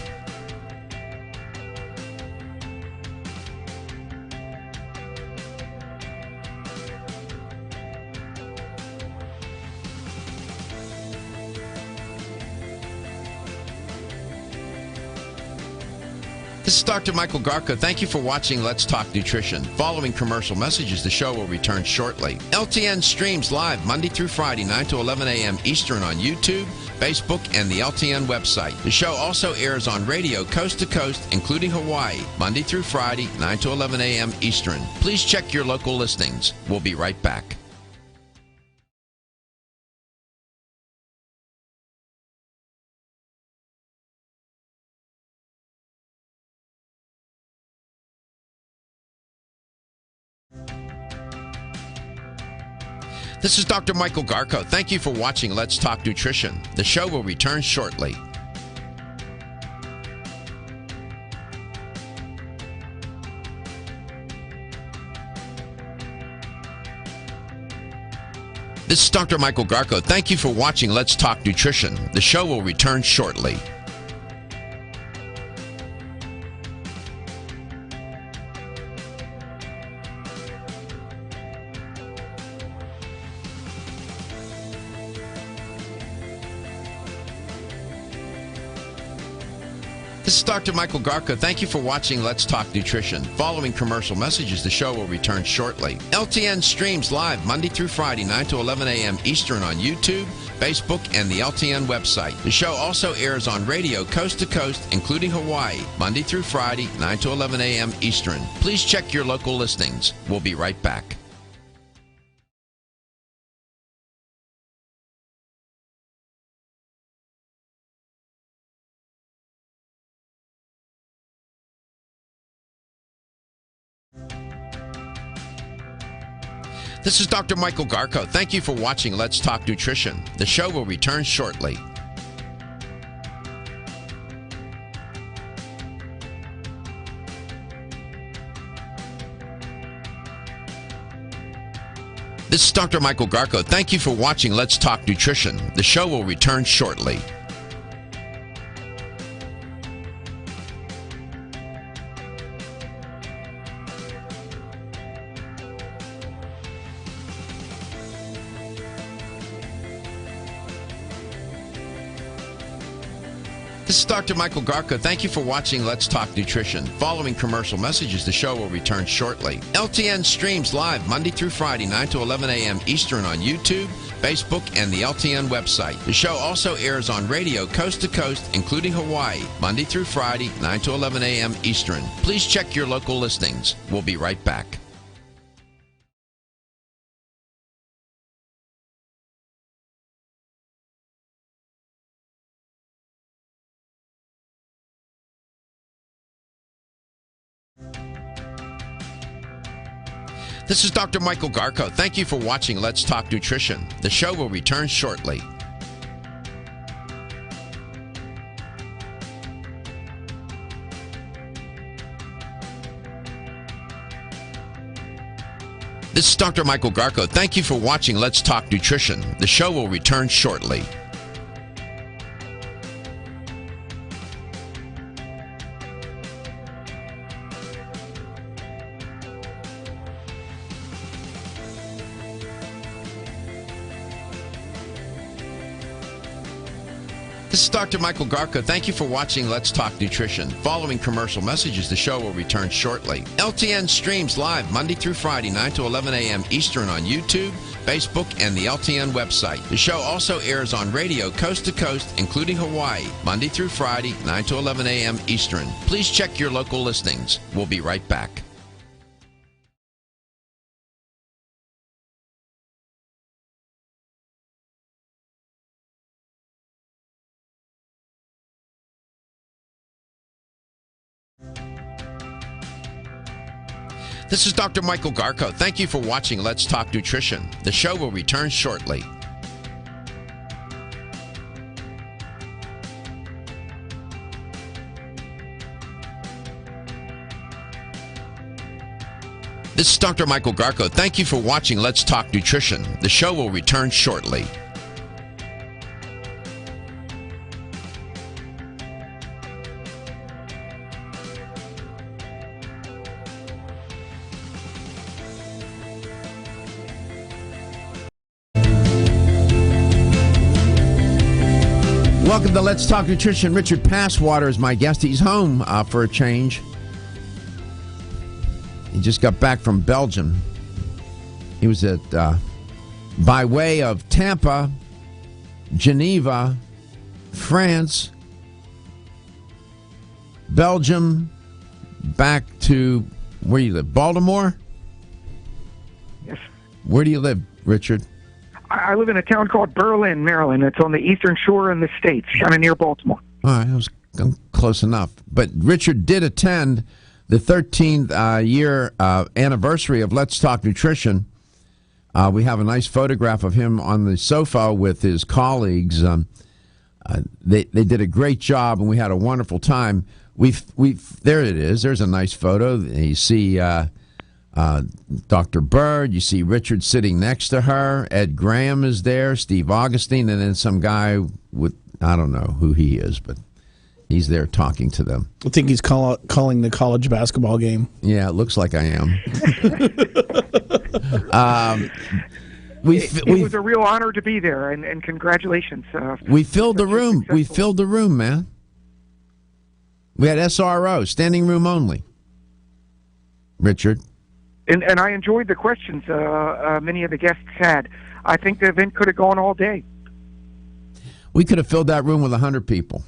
This is Dr. Michael Garko. Thank you for watching Let's Talk Nutrition. Following commercial messages, the show will return shortly. LTN streams live Monday through Friday, 9 to 11 a.m. Eastern on YouTube, Facebook, and the LTN website. The show also airs on radio coast to coast, including Hawaii, Monday through Friday, 9 to 11 a.m. Eastern. Please check your local listings. We'll be right back. This is Dr. Michael Garko. Thank you for watching Let's Talk Nutrition. The show will return shortly. This is Dr. Michael Garko. Thank you for watching Let's Talk Nutrition. The show will return shortly. This is Dr. Michael Garko. Thank you for watching Let's Talk Nutrition. Following commercial messages, the show will return shortly. LTN streams live Monday through Friday, 9 to 11 a.m. Eastern on YouTube, Facebook, and the LTN website. The show also airs on radio coast to coast, including Hawaii, Monday through Friday, 9 to 11 a.m. Eastern. Please check your local listings. We'll be right back. This is Dr. Michael Garko. Thank you for watching Let's Talk Nutrition. The show will return shortly. This is Dr. Michael Garko. Thank you for watching Let's Talk Nutrition. The show will return shortly. This is Dr. Michael Garko. Thank you for watching Let's Talk Nutrition. Following commercial messages, the show will return shortly. LTN streams live Monday through Friday, 9 to 11 a.m. Eastern on YouTube, Facebook, and the LTN website. The show also airs on radio coast to coast, including Hawaii, Monday through Friday, 9 to 11 a.m. Eastern. Please check your local listings. We'll be right back. This is Dr. Michael Garko. Thank you for watching Let's Talk Nutrition. The show will return shortly. This is Dr. Michael Garko. Thank you for watching Let's Talk Nutrition. The show will return shortly. This is Dr. Michael Garko. Thank you for watching Let's Talk Nutrition. Following commercial messages, the show will return shortly. LTN streams live Monday through Friday, 9 to 11 a.m. Eastern on YouTube, Facebook, and the LTN website. The show also airs on radio coast to coast, including Hawaii, Monday through Friday, 9 to 11 a.m. Eastern. Please check your local listings. We'll be right back. This is Dr. Michael Garko. Thank you for watching Let's Talk Nutrition. The show will return shortly. This is Dr. Michael Garko. Thank you for watching Let's Talk Nutrition. The show will return shortly. Welcome to Let's Talk Nutrition. Richard Passwater is my guest. He's home for a change. He just got back from Belgium. He was at by way of Tampa, Geneva, France, Belgium, back to where you live, Baltimore? Yes. Where do you live, Richard? I live in a town called Berlin, Maryland. It's on the eastern shore in the States, kind of near Baltimore. All right, I'm close enough. But Richard did attend the 13th year anniversary of Let's Talk Nutrition. We have a nice photograph of him on the sofa with his colleagues. They did a great job, and we had a wonderful time. There it is. There's a nice photo. You see Dr. Bird. You see Richard sitting next to her. Ed Graham is there. Steve Augustine, and then some guy with, I don't know who he is, but he's there talking to them. I think he's calling the college basketball game. Yeah, it looks like I am. It was a real honor to be there, and congratulations. We filled the room. We filled the room, man. We had SRO, standing room only. Richard. And I enjoyed the questions many of the guests had. I think the event could have gone all day. We could have filled that room with 100 people.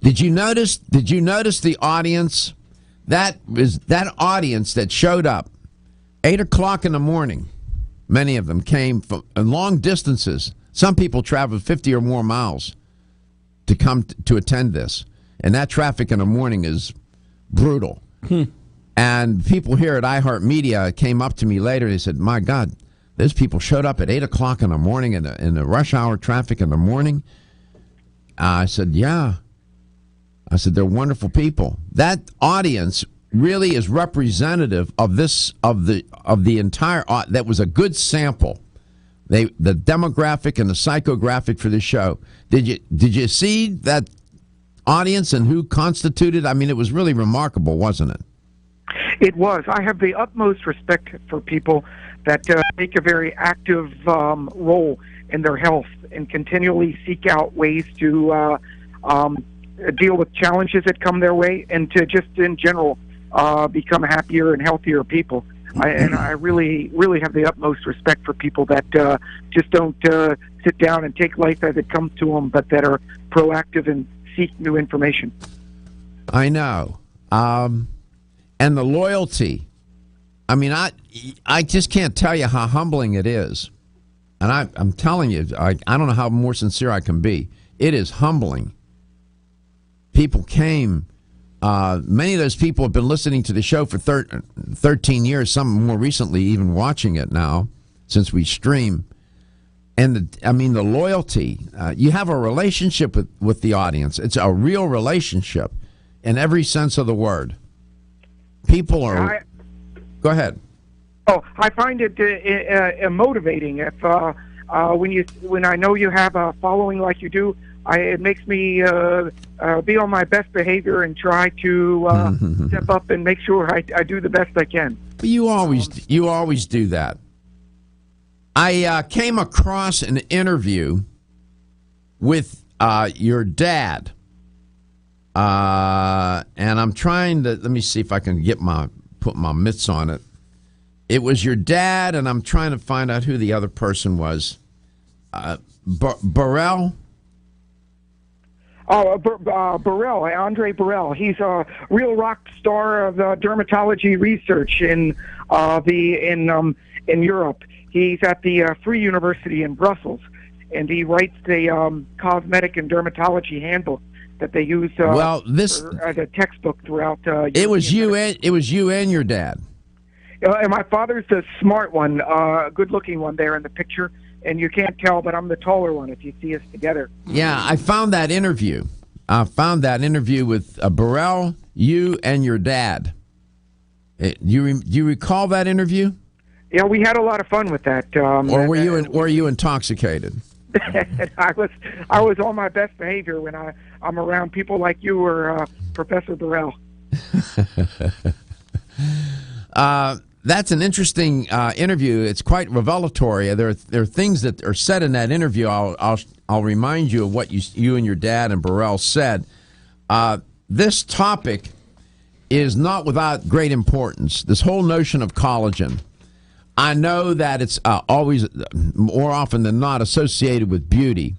Did you notice the audience? That audience that showed up 8 o'clock in the morning. Many of them came from long distances. Some people traveled 50 or more miles to come to attend this. And that traffic in the morning is brutal. And people here at iHeartMedia came up to me later and they said, my God, those people showed up at 8 o'clock in the morning in the rush hour traffic in the morning. I said, yeah. I said, they're wonderful people. That audience really is representative of the entire, that was a good sample. The demographic and the psychographic for this show. Did you see that audience and who constituted? I mean, it was really remarkable, wasn't it? It was. I have the utmost respect for people that take a very active role in their health and continually seek out ways to deal with challenges that come their way and to just in general become happier and healthier people. I really, really have the utmost respect for people that just don't sit down and take life as it comes to them, but that are proactive and seek new information. I know. And the loyalty. I mean, I just can't tell you how humbling it is. And I'm telling you, I don't know how more sincere I can be. It is humbling. People came. Many of those people have been listening to the show for 13 years, some more recently even watching it now since we stream. And the loyalty. You have a relationship with the audience. It's a real relationship in every sense of the word. People are... Go ahead. Oh, I find it motivating. If when I know you have a following like you do, it makes me be on my best behavior and try to step up and make sure I do the best I can. You always do that. I came across an interview with your dad, and I'm trying to let me see if I can put my mitts on it. It was your dad, and I'm trying to find out who the other person was. Burrell. Oh, Burrell, Andre Burrell. He's a real rock star of dermatology research in Europe. He's at the Free University in Brussels, and he writes the cosmetic and dermatology handbook that they use as a textbook throughout. It was you and your dad. And my father's the smart one, good-looking one there in the picture. And you can't tell, but I'm the taller one if you see us together. Yeah, I found that interview. With Burrell, you, and your dad. Do you recall that interview? Yeah, we had a lot of fun with that. Or were you intoxicated? I was on my best behavior when I'm around people like you or Professor Burrell. that's an interesting interview. It's quite revelatory. There are things that are said in that interview. I'll remind you of what you and your dad and Burrell said. This topic is not without great importance. This whole notion of collagen. I know that it's always, more often than not, associated with beauty.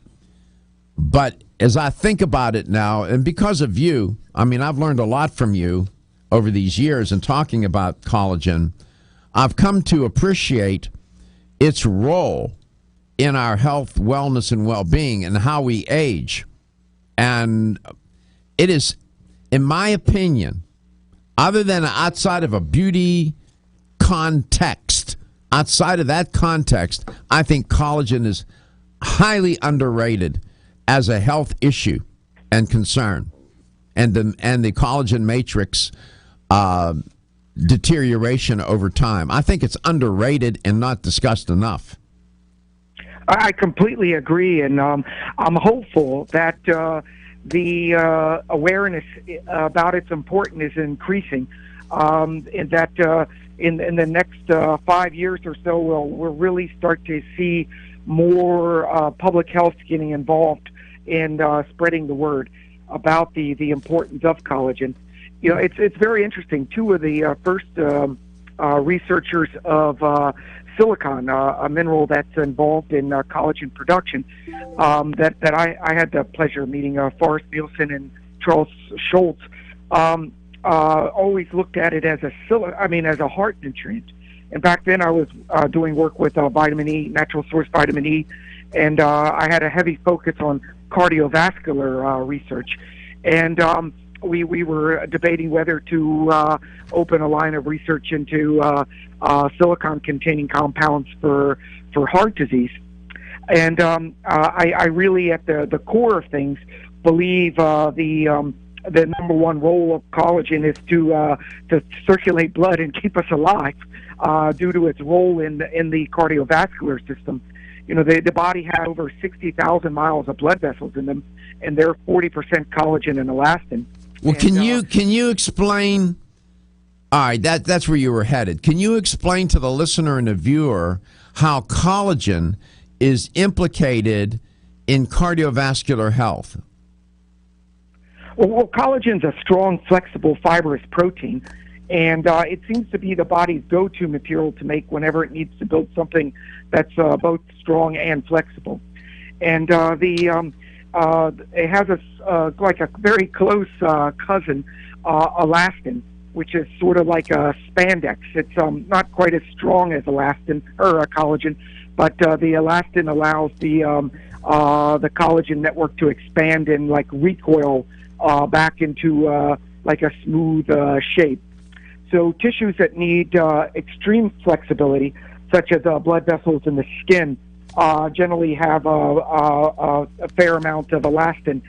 But as I think about it now, and because of you, I mean, I've learned a lot from you over these years in talking about collagen. I've come to appreciate its role in our health, wellness, and well-being and how we age. And it is, in my opinion, other than outside of a beauty context, outside of that context, I think collagen is highly underrated as a health issue and concern. And the collagen matrix deterioration over time. I think it's underrated and not discussed enough. I completely agree, and I'm hopeful that the awareness about its importance is increasing, and that in the next 5 years or so, we'll really start to see more public health getting involved in spreading the word about the importance of collagen. You know, it's very interesting. Two of the first researchers of silicon, a mineral that's involved in collagen production, that I had the pleasure of meeting, Forrest Nielsen and Charles Schultz, always looked at it as as a heart nutrient. And back then I was doing work with vitamin E, natural source vitamin E, and I had a heavy focus on cardiovascular research. And we were debating whether to open a line of research into silicon-containing compounds for heart disease. And I really, at the core of things, believe the number one role of collagen is to circulate blood and keep us alive, due to its role in the cardiovascular system. You know, the body has over 60,000 miles of blood vessels in them, and they're 40% collagen and elastin. Well, can you explain? All right, that's where you were headed. Can you explain to the listener and the viewer how collagen is implicated in cardiovascular health? Well, collagen's a strong, flexible, fibrous protein, and it seems to be the body's go-to material to make whenever it needs to build something that's both strong and flexible. And it has like a very close cousin, elastin, which is sort of like a spandex. It's not quite as strong as elastin or collagen, but the elastin allows the collagen network to expand and like recoil back into like a smooth shape. So tissues that need extreme flexibility, such as blood vessels in the skin, generally have a fair amount of elastin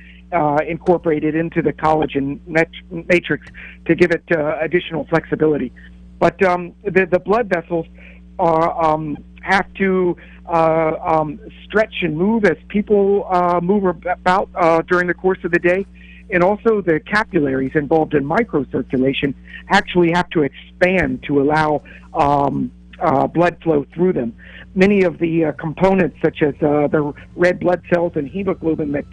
incorporated into the collagen matrix to give it additional flexibility. But the blood vessels have to stretch and move as people move about during the course of the day. And also the capillaries involved in microcirculation actually have to expand to allow blood flow through them. Many of the components, such as the red blood cells and hemoglobin that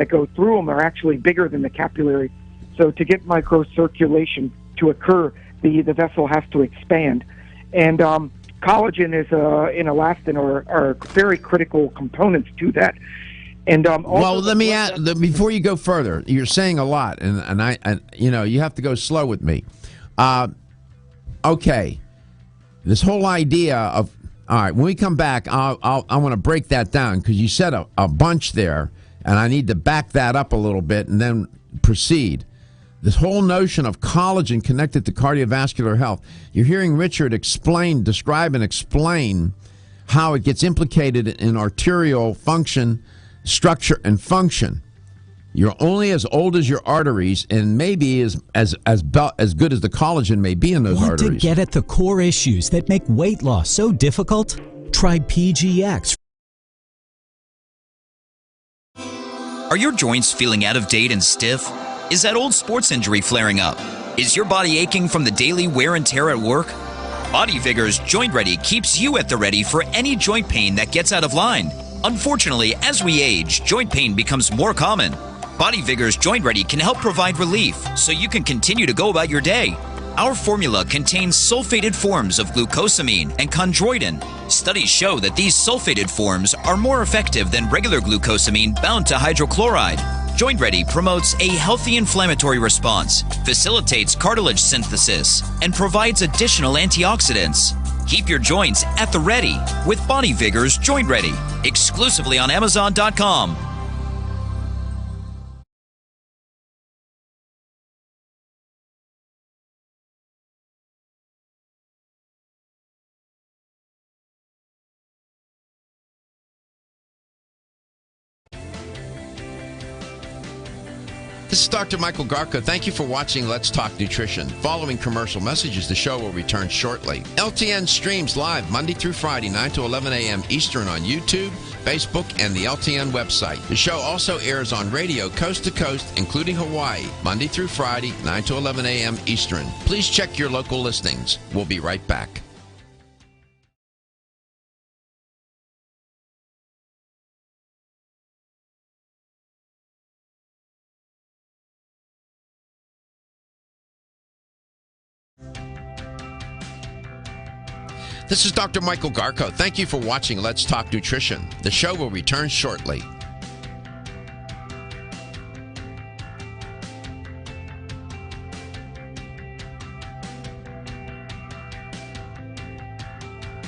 go through them, are actually bigger than the capillary. So to get microcirculation to occur, the vessel has to expand. And collagen is and elastin are very critical components to that. And well, let me ask, before you go further, you're saying a lot, and I you have to go slow with me. Okay, this whole idea of, all right, when we come back, I want to break that down, because you said a bunch there, and I need to back that up a little bit and then proceed. This whole notion of collagen connected to cardiovascular health. You're hearing Richard describe and explain how it gets implicated in arterial function, structure, and function. You're only as old as your arteries, and maybe as good as the collagen may be in those arteries. Want to get at the core issues that make weight loss so difficult? Try PGX. Are your joints feeling out of date and stiff? Is that old sports injury flaring up? Is your body aching from the daily wear and tear at work? Body Vigor's Joint Ready keeps you at the ready for any joint pain that gets out of line. Unfortunately, as we age, joint pain becomes more common. Body Vigor's Joint Ready can help provide relief so you can continue to go about your day. Our formula contains sulfated forms of glucosamine and chondroitin. Studies show that these sulfated forms are more effective than regular glucosamine bound to hydrochloride. Joint Ready promotes a healthy inflammatory response, facilitates cartilage synthesis, and provides additional antioxidants. Keep your joints at the ready with Body Vigor's Joint Ready, exclusively on Amazon.com. This is Dr. Michael Garko. Thank you for watching Let's Talk Nutrition. Following commercial messages, the show will return shortly. LTN streams live Monday through Friday, 9 to 11 a.m. Eastern on YouTube, Facebook, and the LTN website. The show also airs on radio coast to coast, including Hawaii, Monday through Friday, 9 to 11 a.m. Eastern. Please check your local listings. We'll be right back. This is Dr. Michael Garko. Thank you for watching Let's Talk Nutrition. The show will return shortly.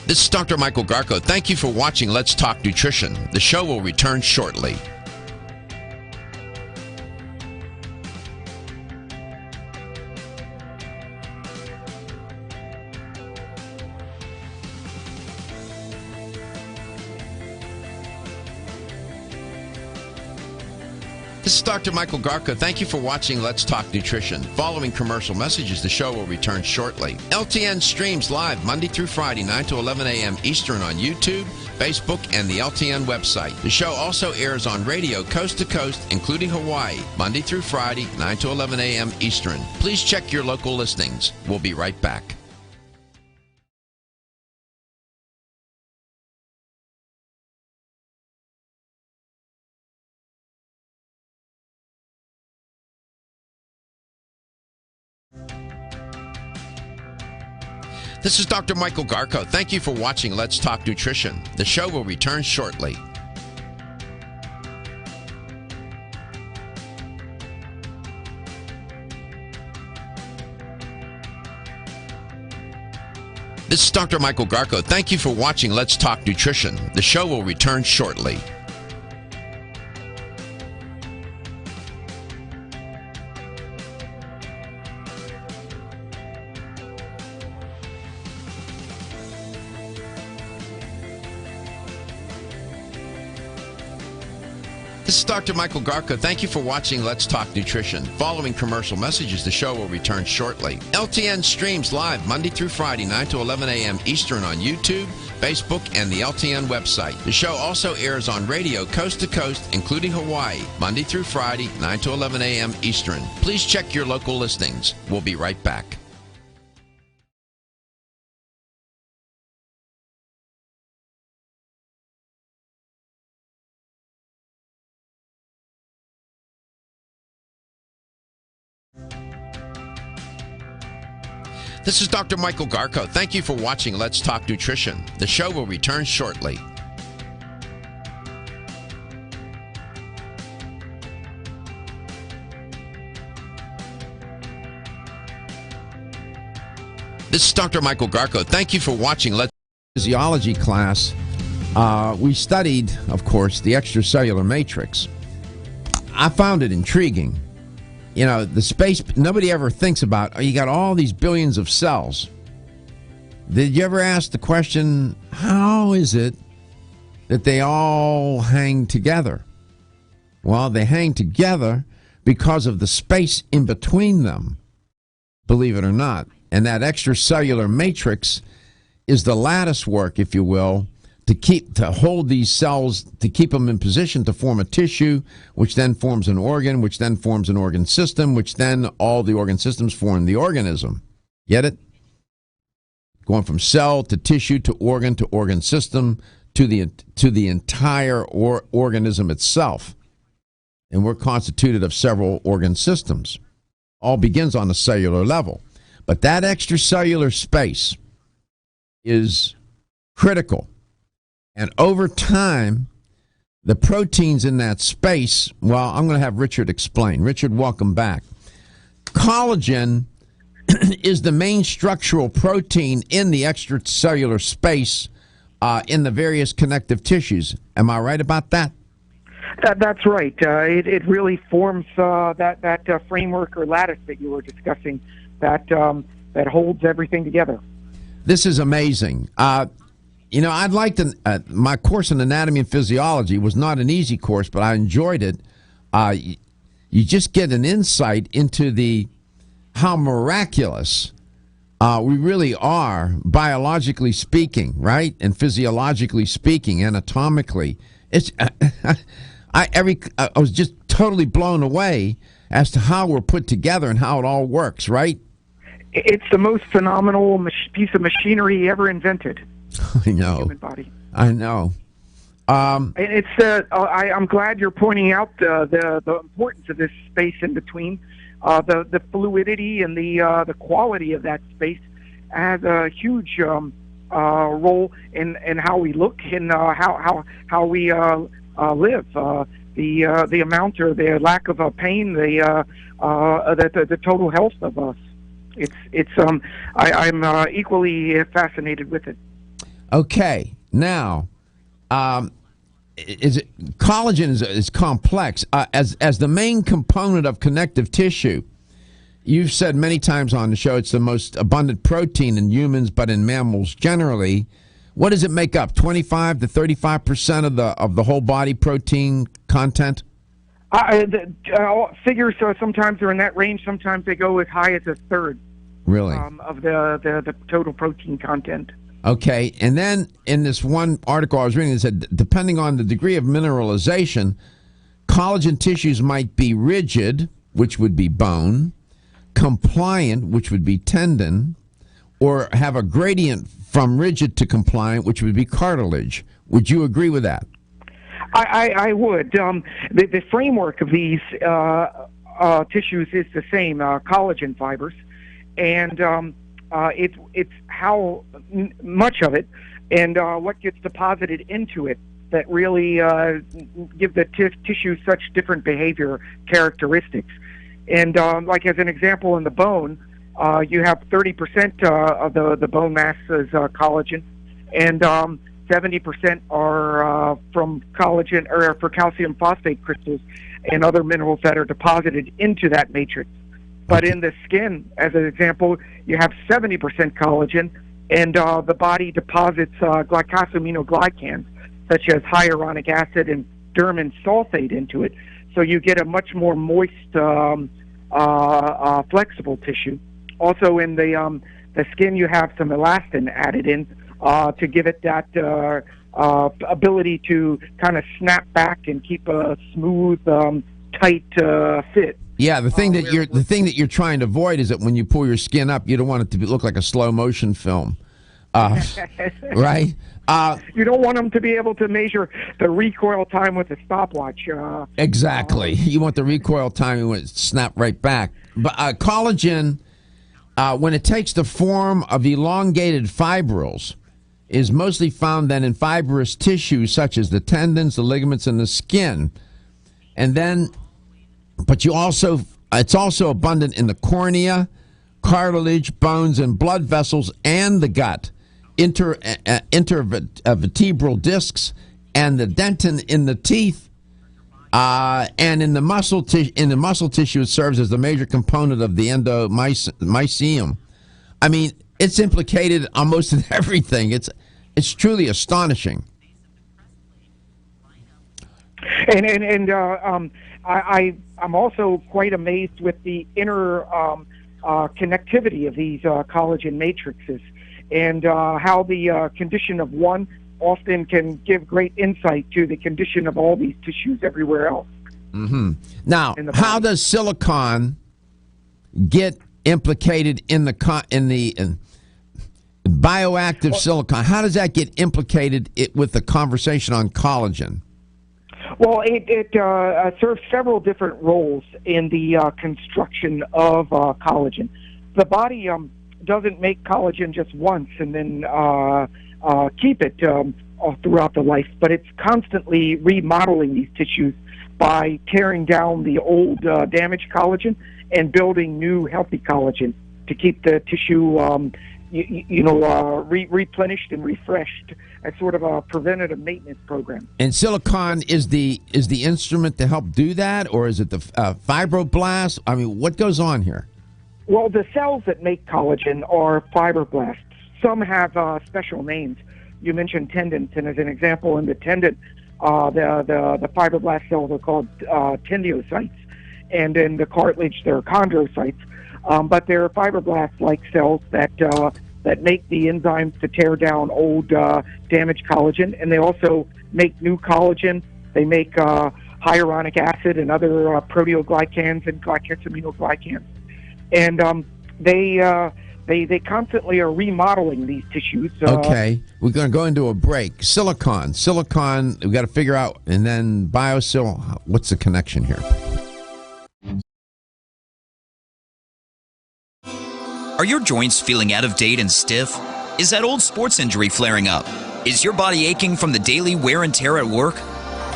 This is Dr. Michael Garko. Thank you for watching Let's Talk Nutrition. The show will return shortly. This is Dr. Michael Garko. Thank you for watching Let's Talk Nutrition. Following commercial messages, the show will return shortly. LTN streams live Monday through Friday, 9 to 11 a.m. Eastern on YouTube, Facebook, and the LTN website. The show also airs on radio coast to coast, including Hawaii, Monday through Friday, 9 to 11 a.m. Eastern. Please check your local listings. We'll be right back. This is Dr. Michael Garko. Thank you for watching Let's Talk Nutrition. The show will return shortly. This is Dr. Michael Garko. Thank you for watching Let's Talk Nutrition. The show will return shortly. This is Dr. Michael Garko. Thank you for watching Let's Talk Nutrition. Following commercial messages, the show will return shortly. LTN streams live Monday through Friday, 9 to 11 a.m. Eastern on YouTube, Facebook, and the LTN website. The show also airs on radio coast to coast, including Hawaii, Monday through Friday, 9 to 11 a.m. Eastern. Please check your local listings. We'll be right back. This is Dr. Michael Garko. Thank you for watching Let's Talk Nutrition. The show will return shortly. This is Dr. Michael Garko. Thank you for watching Let's Physiology class. We studied, of course, the extracellular matrix. I found it intriguing. You know, the space, nobody ever thinks about, you got all these billions of cells. Did you ever ask the question, how is it that they all hang together? Well, they hang together because of the space in between them, believe it or not. And that extracellular matrix is the lattice work, if you will, to hold these cells, to keep them in position to form a tissue, which then forms an organ, which then forms an organ system, which then all the organ systems form the organism. Get it? going from cell to tissue to organ system to the entire organism itself. And we're constituted of several organ systems. All begins on a cellular level. But that extracellular space is critical. And over time, the proteins in that space, well, I'm going to have Richard explain. Richard, welcome back. Collagen is the main structural protein in the extracellular space in the various connective tissues. Am I right about that? That's right. It really forms that framework or lattice that you were discussing that holds everything together. This is amazing. I'd like to. My course in anatomy and physiology was not an easy course, but I enjoyed it. You just get an insight into how miraculous we really are, biologically speaking, right, and physiologically speaking, anatomically. It's I was just totally blown away as to how we're put together and how it all works, right? It's the most phenomenal piece of machinery ever invented. I know. The human body. I know. And it's. I'm glad you're pointing out the importance of this space in between. The fluidity and the quality of that space has a huge role in how we look and how we live. The amount or the lack of pain, the total health of us. I'm equally fascinated with it. Okay, now, collagen is complex as the main component of connective tissue. You've said many times on the show it's the most abundant protein in humans, but in mammals generally. What does it make up? 25 to 35% of the whole body protein content? Figures sometimes are in that range. Sometimes they go as high as a third. Really? Of the total protein content. Okay, and then in this one article I was reading, it said depending on the degree of mineralization, collagen tissues might be rigid, which would be bone, compliant, which would be tendon, or have a gradient from rigid to compliant, which would be cartilage. Would you agree with that? I would. The framework of these tissues is the same, collagen fibers, and it's how much of it and what gets deposited into it that really give the tissue such different behavior characteristics. And like as an example, in the bone, you have 30% of the bone mass is collagen, and 70% are from collagen or for calcium phosphate crystals and other minerals that are deposited into that matrix. But in the skin, as an example, you have 70% collagen, and the body deposits glycosaminoglycans, such as hyaluronic acid and dermin sulfate into it. So you get a much more moist, flexible tissue. Also in the skin, you have some elastin added in to give it that ability to kind of snap back and keep a smooth, tight fit. Yeah, the thing that you're trying to avoid is that when you pull your skin up, you don't want it to look like a slow motion film, right? You don't want them to be able to measure the recoil time with a stopwatch. Exactly. You want the recoil time when it snap right back. But collagen, when it takes the form of elongated fibrils, is mostly found then in fibrous tissues such as the tendons, the ligaments, and the skin. And then, but it's also abundant in the cornea, cartilage, bones, and blood vessels, and the gut, intervertebral discs, and the dentin in the teeth, and in the muscle tissue, it serves as the major component of the endomysium. I mean, it's implicated on most of everything. It's truly astonishing. And I'm also quite amazed with the inner connectivity of these collagen matrices, and how the condition of one often can give great insight to the condition of all these tissues everywhere else. Mm-hmm. Now, how does silicon get implicated in the Bioactive silicon. How does that get implicated with the conversation on collagen? Well, it serves several different roles in the construction of collagen. The body doesn't make collagen just once and then keep it all throughout the life, but it's constantly remodeling these tissues by tearing down the old damaged collagen and building new healthy collagen to keep the tissue replenished and refreshed as sort of a preventative maintenance program. And silicon is the instrument to help do that, or is it the fibroblast? I mean, what goes on here? Well, the cells that make collagen are fibroblasts. Some have special names. You mentioned tendons, and as an example, in the tendon, the fibroblast cells are called tendinocytes, and in the cartilage, they're chondrocytes. But they're fibroblast-like cells that make the enzymes to tear down old damaged collagen, and they also make new collagen. They make hyaluronic acid and other proteoglycans and glycosaminoglycans, and they constantly are remodeling these tissues. Okay, we're going to go into a break. Silicon, we've got to figure out, and then Biosil. What's the connection here? Are your joints feeling out of date and stiff? Is that old sports injury flaring up? Is your body aching from the daily wear and tear at work?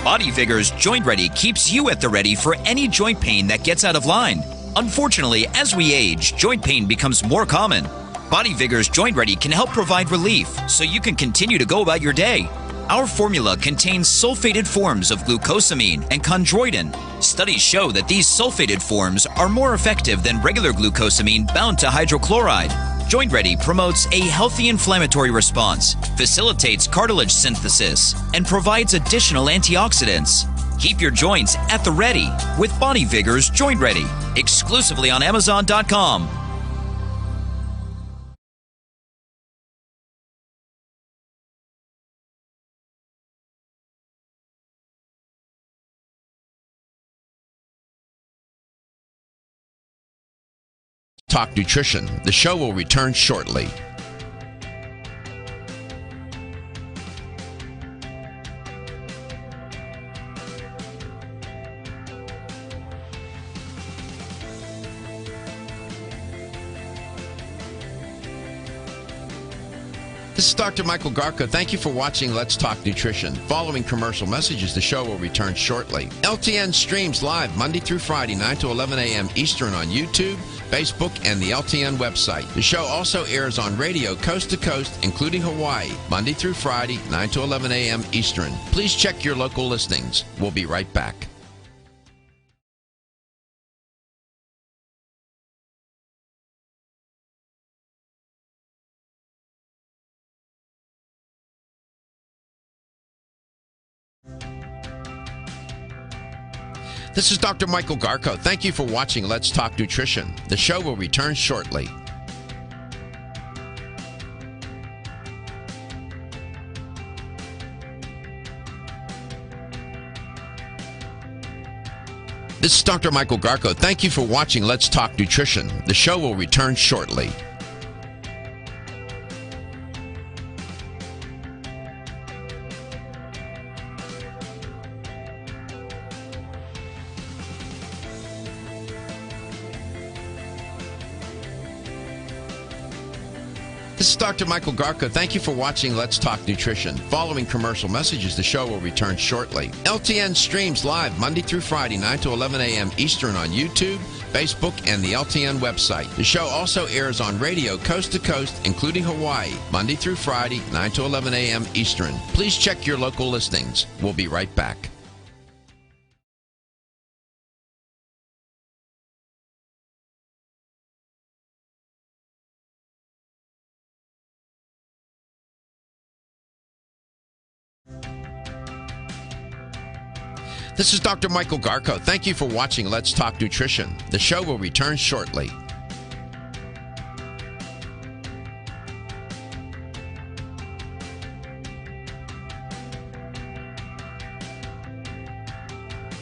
Body Vigor's Joint Ready keeps you at the ready for any joint pain that gets out of line. Unfortunately, as we age, joint pain becomes more common. Body Vigor's Joint Ready can help provide relief so you can continue to go about your day. Our formula contains sulfated forms of glucosamine and chondroitin. Studies show that these sulfated forms are more effective than regular glucosamine bound to hydrochloride. Joint Ready promotes a healthy inflammatory response, facilitates cartilage synthesis, and provides additional antioxidants. Keep your joints at the ready with Body Vigor's Joint Ready, exclusively on Amazon.com. Talk Nutrition. The show will return shortly. This is Dr. Michael Garko. Thank you for watching Let's Talk Nutrition. Following commercial messages, the show will return shortly. LTN streams live Monday through Friday, 9 to 11 a.m. Eastern on YouTube, Facebook, and the LTN website. The show also airs on radio coast to coast, including Hawaii, Monday through Friday, 9 to 11 a.m. Eastern. Please check your local listings. We'll be right back. This is Dr. Michael Garko. Thank you for watching Let's Talk Nutrition. The show will return shortly. This is Dr. Michael Garko. Thank you for watching Let's Talk Nutrition. The show will return shortly. This is Dr. Michael Garko. Thank you for watching Let's Talk Nutrition. Following commercial messages, the show will return shortly. LTN streams live Monday through Friday, 9 to 11 a.m. Eastern on YouTube, Facebook, and the LTN website. The show also airs on radio coast to coast, including Hawaii, Monday through Friday, 9 to 11 a.m. Eastern. Please check your local listings. We'll be right back. This is Dr. Michael Garko. Thank you for watching Let's Talk Nutrition. The show will return shortly.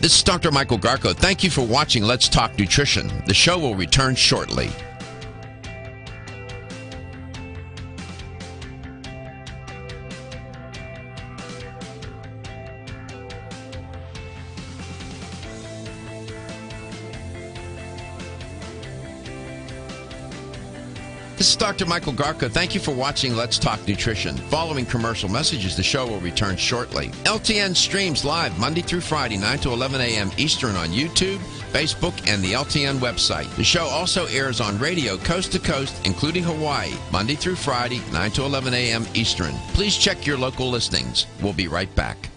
This is Dr. Michael Garko. Thank you for watching Let's Talk Nutrition. The show will return shortly. This is Dr. Michael Garko. Thank you for watching Let's Talk Nutrition. Following commercial messages, the show will return shortly. LTN streams live Monday through Friday, 9 to 11 a.m. Eastern on YouTube, Facebook, and the LTN website. The show also airs on radio coast to coast, including Hawaii, Monday through Friday, 9 to 11 a.m. Eastern. Please check your local listings. We'll be right back.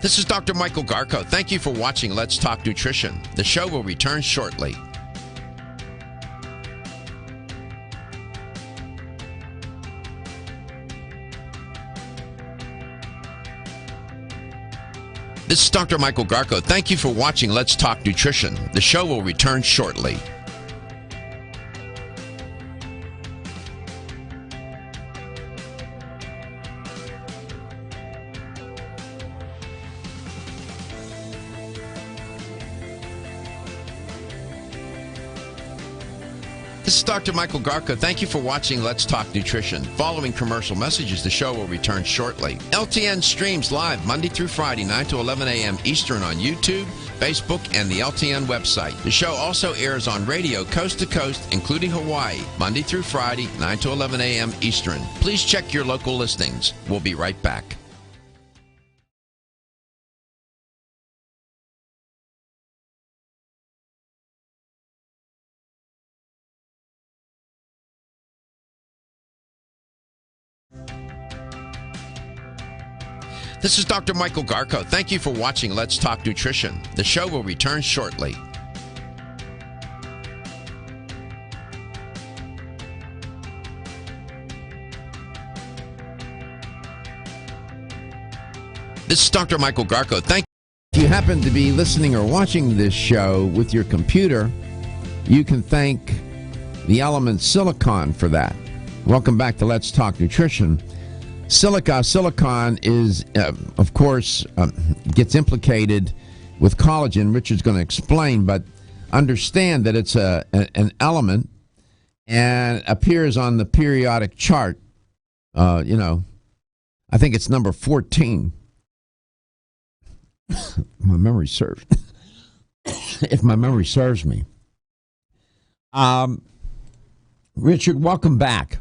This is Dr. Michael Garko. Thank you for watching Let's Talk Nutrition. The show will return shortly. This is Dr. Michael Garko. Thank you for watching Let's Talk Nutrition. The show will return shortly. This is Dr. Michael Garko. Thank you for watching Let's Talk Nutrition. Following commercial messages, the show will return shortly. LTN streams live Monday through Friday, 9 to 11 a.m. Eastern on YouTube, Facebook, and the LTN website. The show also airs on radio coast to coast, including Hawaii, Monday through Friday, 9 to 11 a.m. Eastern. Please check your local listings. We'll be right back. This is Dr. Michael Garko. Thank you for watching Let's Talk Nutrition. The show will return shortly. This is Dr. Michael Garko. Thank you. If you happen to be listening or watching this show with your computer, you can thank the element silicon for that. Welcome back to Let's Talk Nutrition. Silicon is, of course, gets implicated with collagen. Richard's going to explain, but understand that it's an element and appears on the periodic chart. I think it's number 14. My memory serves. If my memory serves me. Richard, welcome back.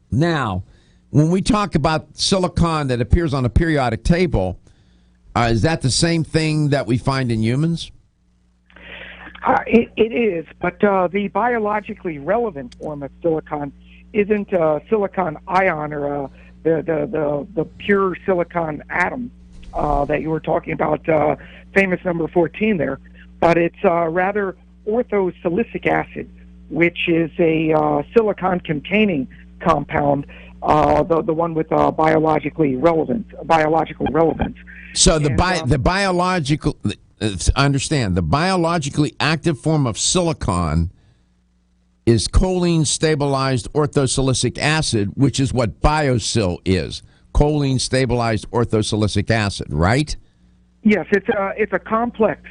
Now, when we talk about silicon that appears on a periodic table, is that the same thing that we find in humans? It is, but the biologically relevant form of silicon isn't silicon ion or the pure silicon atom that you were talking about, famous number 14 there, but it's rather orthosilicic acid, which is a silicon-containing compound. The one with biological relevance. So the biological, understand, the biologically active form of silicon is choline stabilized orthosilicic acid, which is what Biosil is. Choline stabilized orthosilicic acid, right? Yes, it's a complex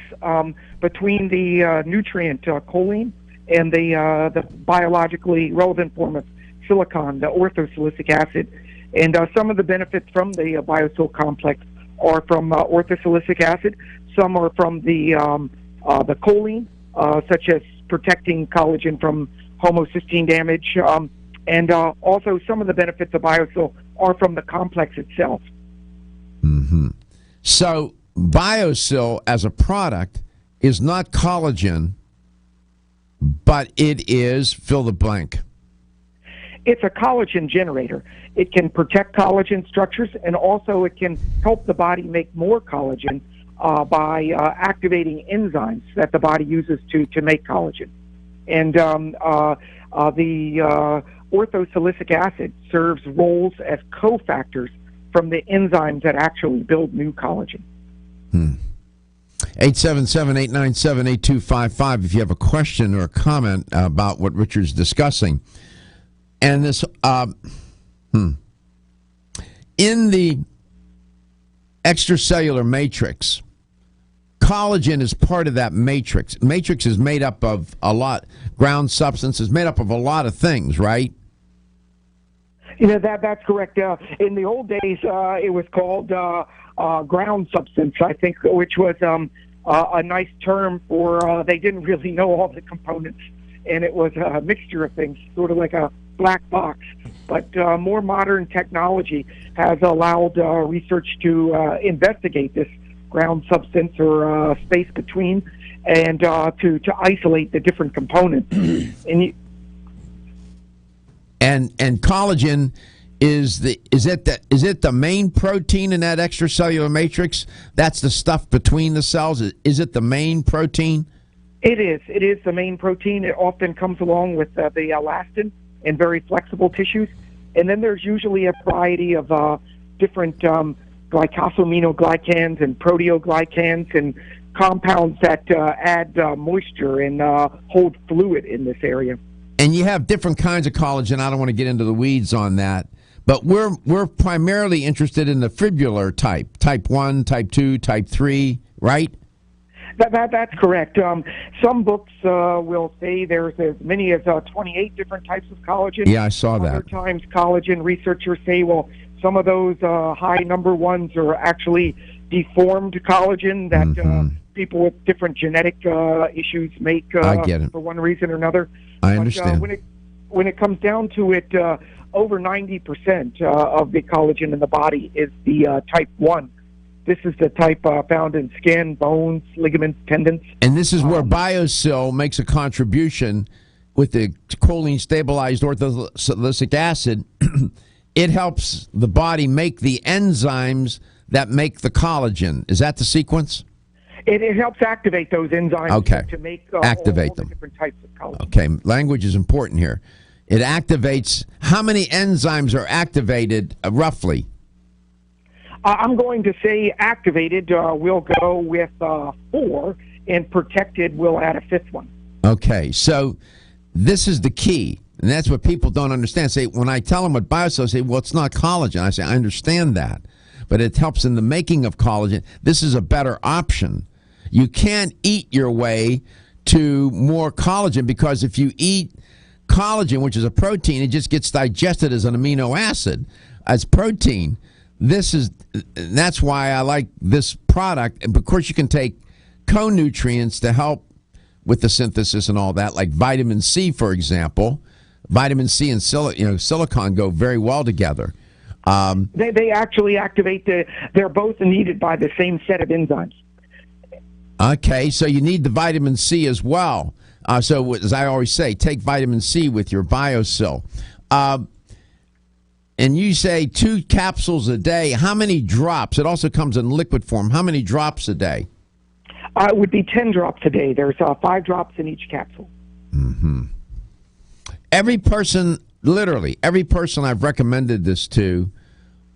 between the nutrient choline and the biologically relevant form of silicon, the orthosilicic acid, and some of the benefits from the Biosil complex are from orthosilicic acid. Some are from the choline, such as protecting collagen from homocysteine damage, and also some of the benefits of Biosil are from the complex itself. Mm-hmm. So Biosil as a product is not collagen, but it is fill the blank. It's a collagen generator. It can protect collagen structures, and also it can help the body make more collagen by activating enzymes that the body uses to make collagen. And the orthosilicic acid serves roles as cofactors from the enzymes that actually build new collagen. 877-897-8255 if you have a question or a comment about what Richard's discussing. And this, in the extracellular matrix, collagen is part of that matrix. Matrix is made up of a lot. Ground substance is made up of a lot of things, right? That's correct. In the old days, it was called ground substance, I think, which was a nice term for they didn't really know all the components, and it was a mixture of things, sort of like a black box. But more modern technology has allowed research to investigate this ground substance or space between, and to isolate the different components. And collagen is it the main protein in that extracellular matrix? That's the stuff between the cells. Is it the main protein? It is. It is the main protein. It often comes along with the elastin and very flexible tissues. And then there's usually a variety of different glycosaminoglycans and proteoglycans and compounds that add moisture and hold fluid in this area. And you have different kinds of collagen. I don't want to get into the weeds on that, but we're primarily interested in the fibrillar type 1, type 2, type 3, right? That's correct. Some books will say there's as many as 28 different types of collagen. Yeah, I saw that. Other times, collagen researchers say, well, some of those high number ones are actually deformed collagen that people with different genetic issues make I get it. for one reason or another. I understand. When it comes down to it, over 90% of the collagen in the body is the type 1. This is the type found in skin, bones, ligaments, tendons. And this is where Biosil makes a contribution with the choline-stabilized orthosilicic acid. It helps the body make the enzymes that make the collagen. Is that the sequence? It helps activate those enzymes to make activate all them. the different types of collagen. Okay, language is important here. It activates. How many enzymes are activated roughly? I'm going to say activated. We'll go with 4, and protected. We'll add a 5th one. Okay, so this is the key, and that's what people don't understand. Say when I tell them what Biosil, they say, "Well, it's not collagen." I say, "I understand that, but it helps in the making of collagen. This is a better option. You can't eat your way to more collagen because if you eat collagen, which is a protein, it just gets digested as an amino acid, as protein." That's why I like this product. And of course, you can take co-nutrients to help with the synthesis and all that, like vitamin C, for example. Vitamin C and silicon go very well together. They actually activate they're both needed by the same set of enzymes. Okay, so you need the vitamin C as well. So as I always say, take vitamin C with your Biosil. And you say 2 capsules a day. How many drops? It also comes in liquid form. How many drops a day? It would be 10 drops a day. There's 5 drops in each capsule. Mm-hmm. Every person, literally, every person I've recommended this to,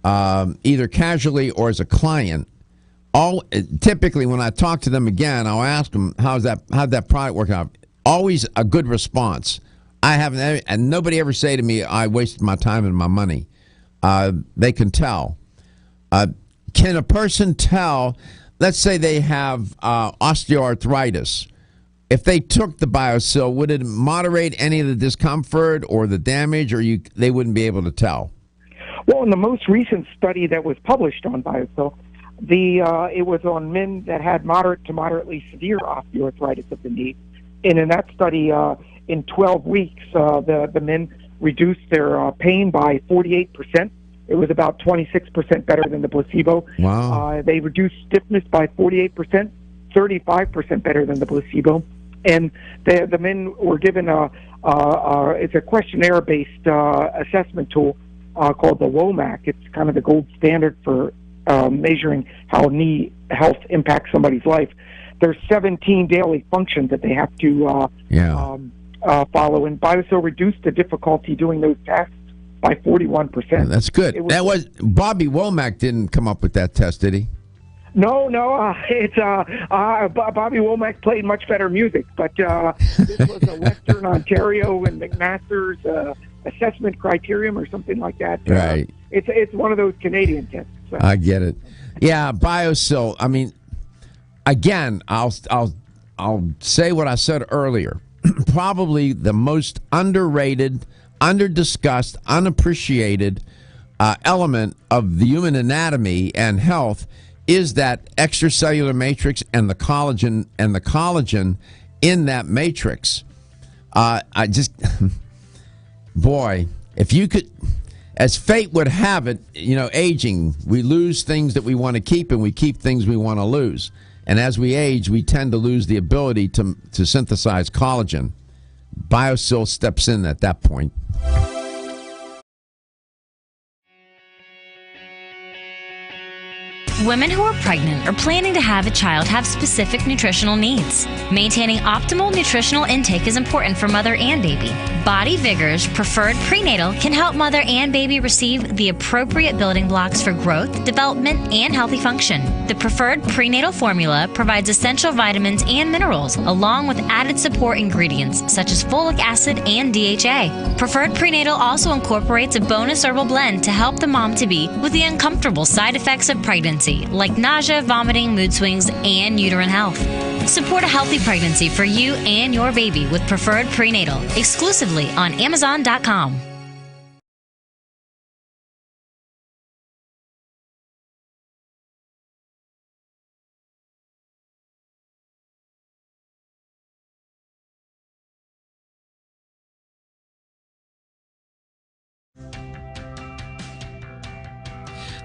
either casually or as a client, typically when I talk to them again, I'll ask them, how'd that product work out? Always a good response. I haven't, and nobody ever say to me, I wasted my time and my money. They can tell. Can a person tell, let's say they have osteoarthritis, if they took the Biosil, would it moderate any of the discomfort or the damage, or they wouldn't be able to tell? Well, in the most recent study that was published on Biosil, it was on men that had moderate to moderately severe osteoarthritis of the knee. And in that study, in 12 weeks, the men reduced their pain by 48%. It was about 26% better than the placebo. Wow. They reduced stiffness by 48%, 35% better than the placebo. And the men were given it's a questionnaire-based assessment tool called the WOMAC. It's kind of the gold standard for measuring how knee health impacts somebody's life. There's 17 daily functions that they have to follow, and Biosil reduced the difficulty doing those tasks by 41%. That's good. That was Bobby Womack didn't come up with that test, did he? No, it's Bobby Womack played much better music, but this was a Western Ontario and McMaster's assessment criterium or something like that. Right. It's one of those Canadian tests. I get it. Yeah, Biosil. I mean, again, I'll say what I said earlier. Probably the most underrated, underdiscussed, unappreciated element of the human anatomy and health is that extracellular matrix and the collagen in that matrix. I just, boy, if you could, as fate would have it, aging, we lose things that we want to keep and we keep things we want to lose. And as we age, we tend to lose the ability to synthesize collagen. Biosil steps in at that point. Women who are pregnant or planning to have a child have specific nutritional needs. Maintaining optimal nutritional intake is important for mother and baby. Body Vigor's Preferred Prenatal can help mother and baby receive the appropriate building blocks for growth, development, and healthy function. The Preferred Prenatal formula provides essential vitamins and minerals, along with added support ingredients such as folic acid and DHA. Preferred Prenatal also incorporates a bonus herbal blend to help the mom-to-be with the uncomfortable side effects of pregnancy, like nausea, vomiting, mood swings, and uterine health. Support a healthy pregnancy for you and your baby with Preferred Prenatal, exclusively on Amazon.com.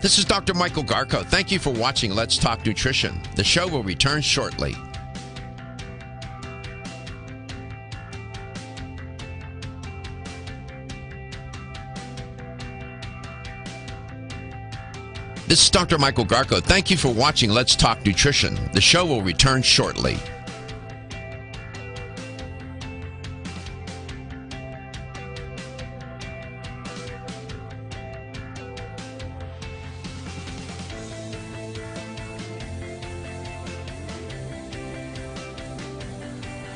This is Dr. Michael Garko. Thank you for watching Let's Talk Nutrition. The show will return shortly. This is Dr. Michael Garko. Thank you for watching Let's Talk Nutrition. The show will return shortly.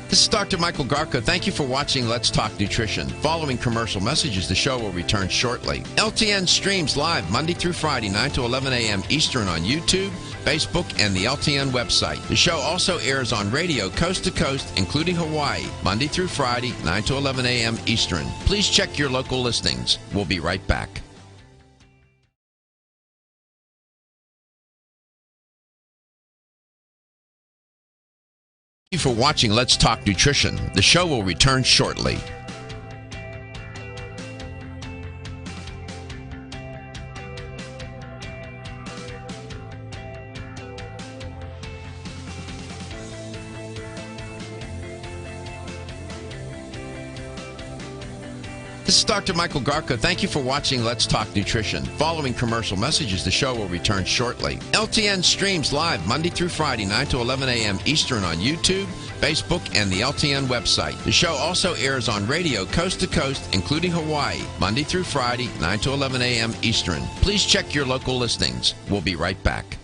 This is Dr. Michael Garko. Thank you for watching Let's Talk Nutrition. Following commercial messages, the show will return shortly. LTN streams live Monday through Friday, 9 to 11 a.m. Eastern on YouTube, Facebook, and the LTN website. The show also airs on radio coast to coast, including Hawaii, Monday through Friday, 9 to 11 a.m. Eastern. Please check your local listings. We'll be right back. Thank you for watching Let's Talk Nutrition. The show will return shortly. This is Dr. Michael Garko. Thank you for watching Let's Talk Nutrition. Following commercial messages, the show will return shortly. LTN streams live Monday through Friday, 9 to 11 a.m. Eastern on YouTube, Facebook, and the LTN website. The show also airs on radio coast to coast, including Hawaii, Monday through Friday, 9 to 11 a.m. Eastern. Please check your local listings. We'll be right back.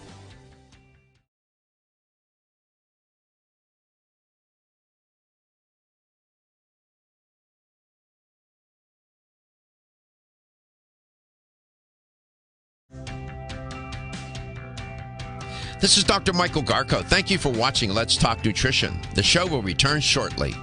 This is Dr. Michael Garko. Thank you for watching Let's Talk Nutrition. The show will return shortly.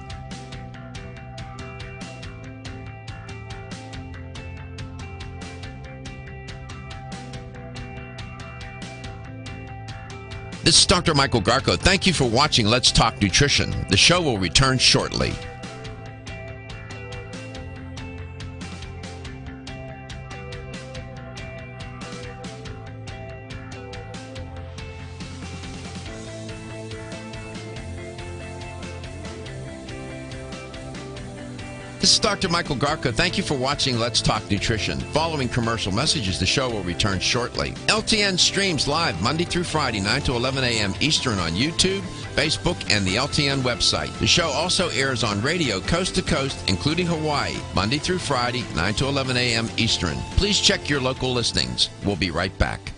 This is Dr. Michael Garko. Thank you for watching Let's Talk Nutrition. The show will return shortly. This is Dr. Michael Garko. Thank you for watching Let's Talk Nutrition. Following commercial messages, the show will return shortly. LTN streams live Monday through Friday, 9 to 11 a.m. Eastern on YouTube, Facebook, and the LTN website. The show also airs on radio coast to coast, including Hawaii, Monday through Friday, 9 to 11 a.m. Eastern. Please check your local listings. We'll be right back.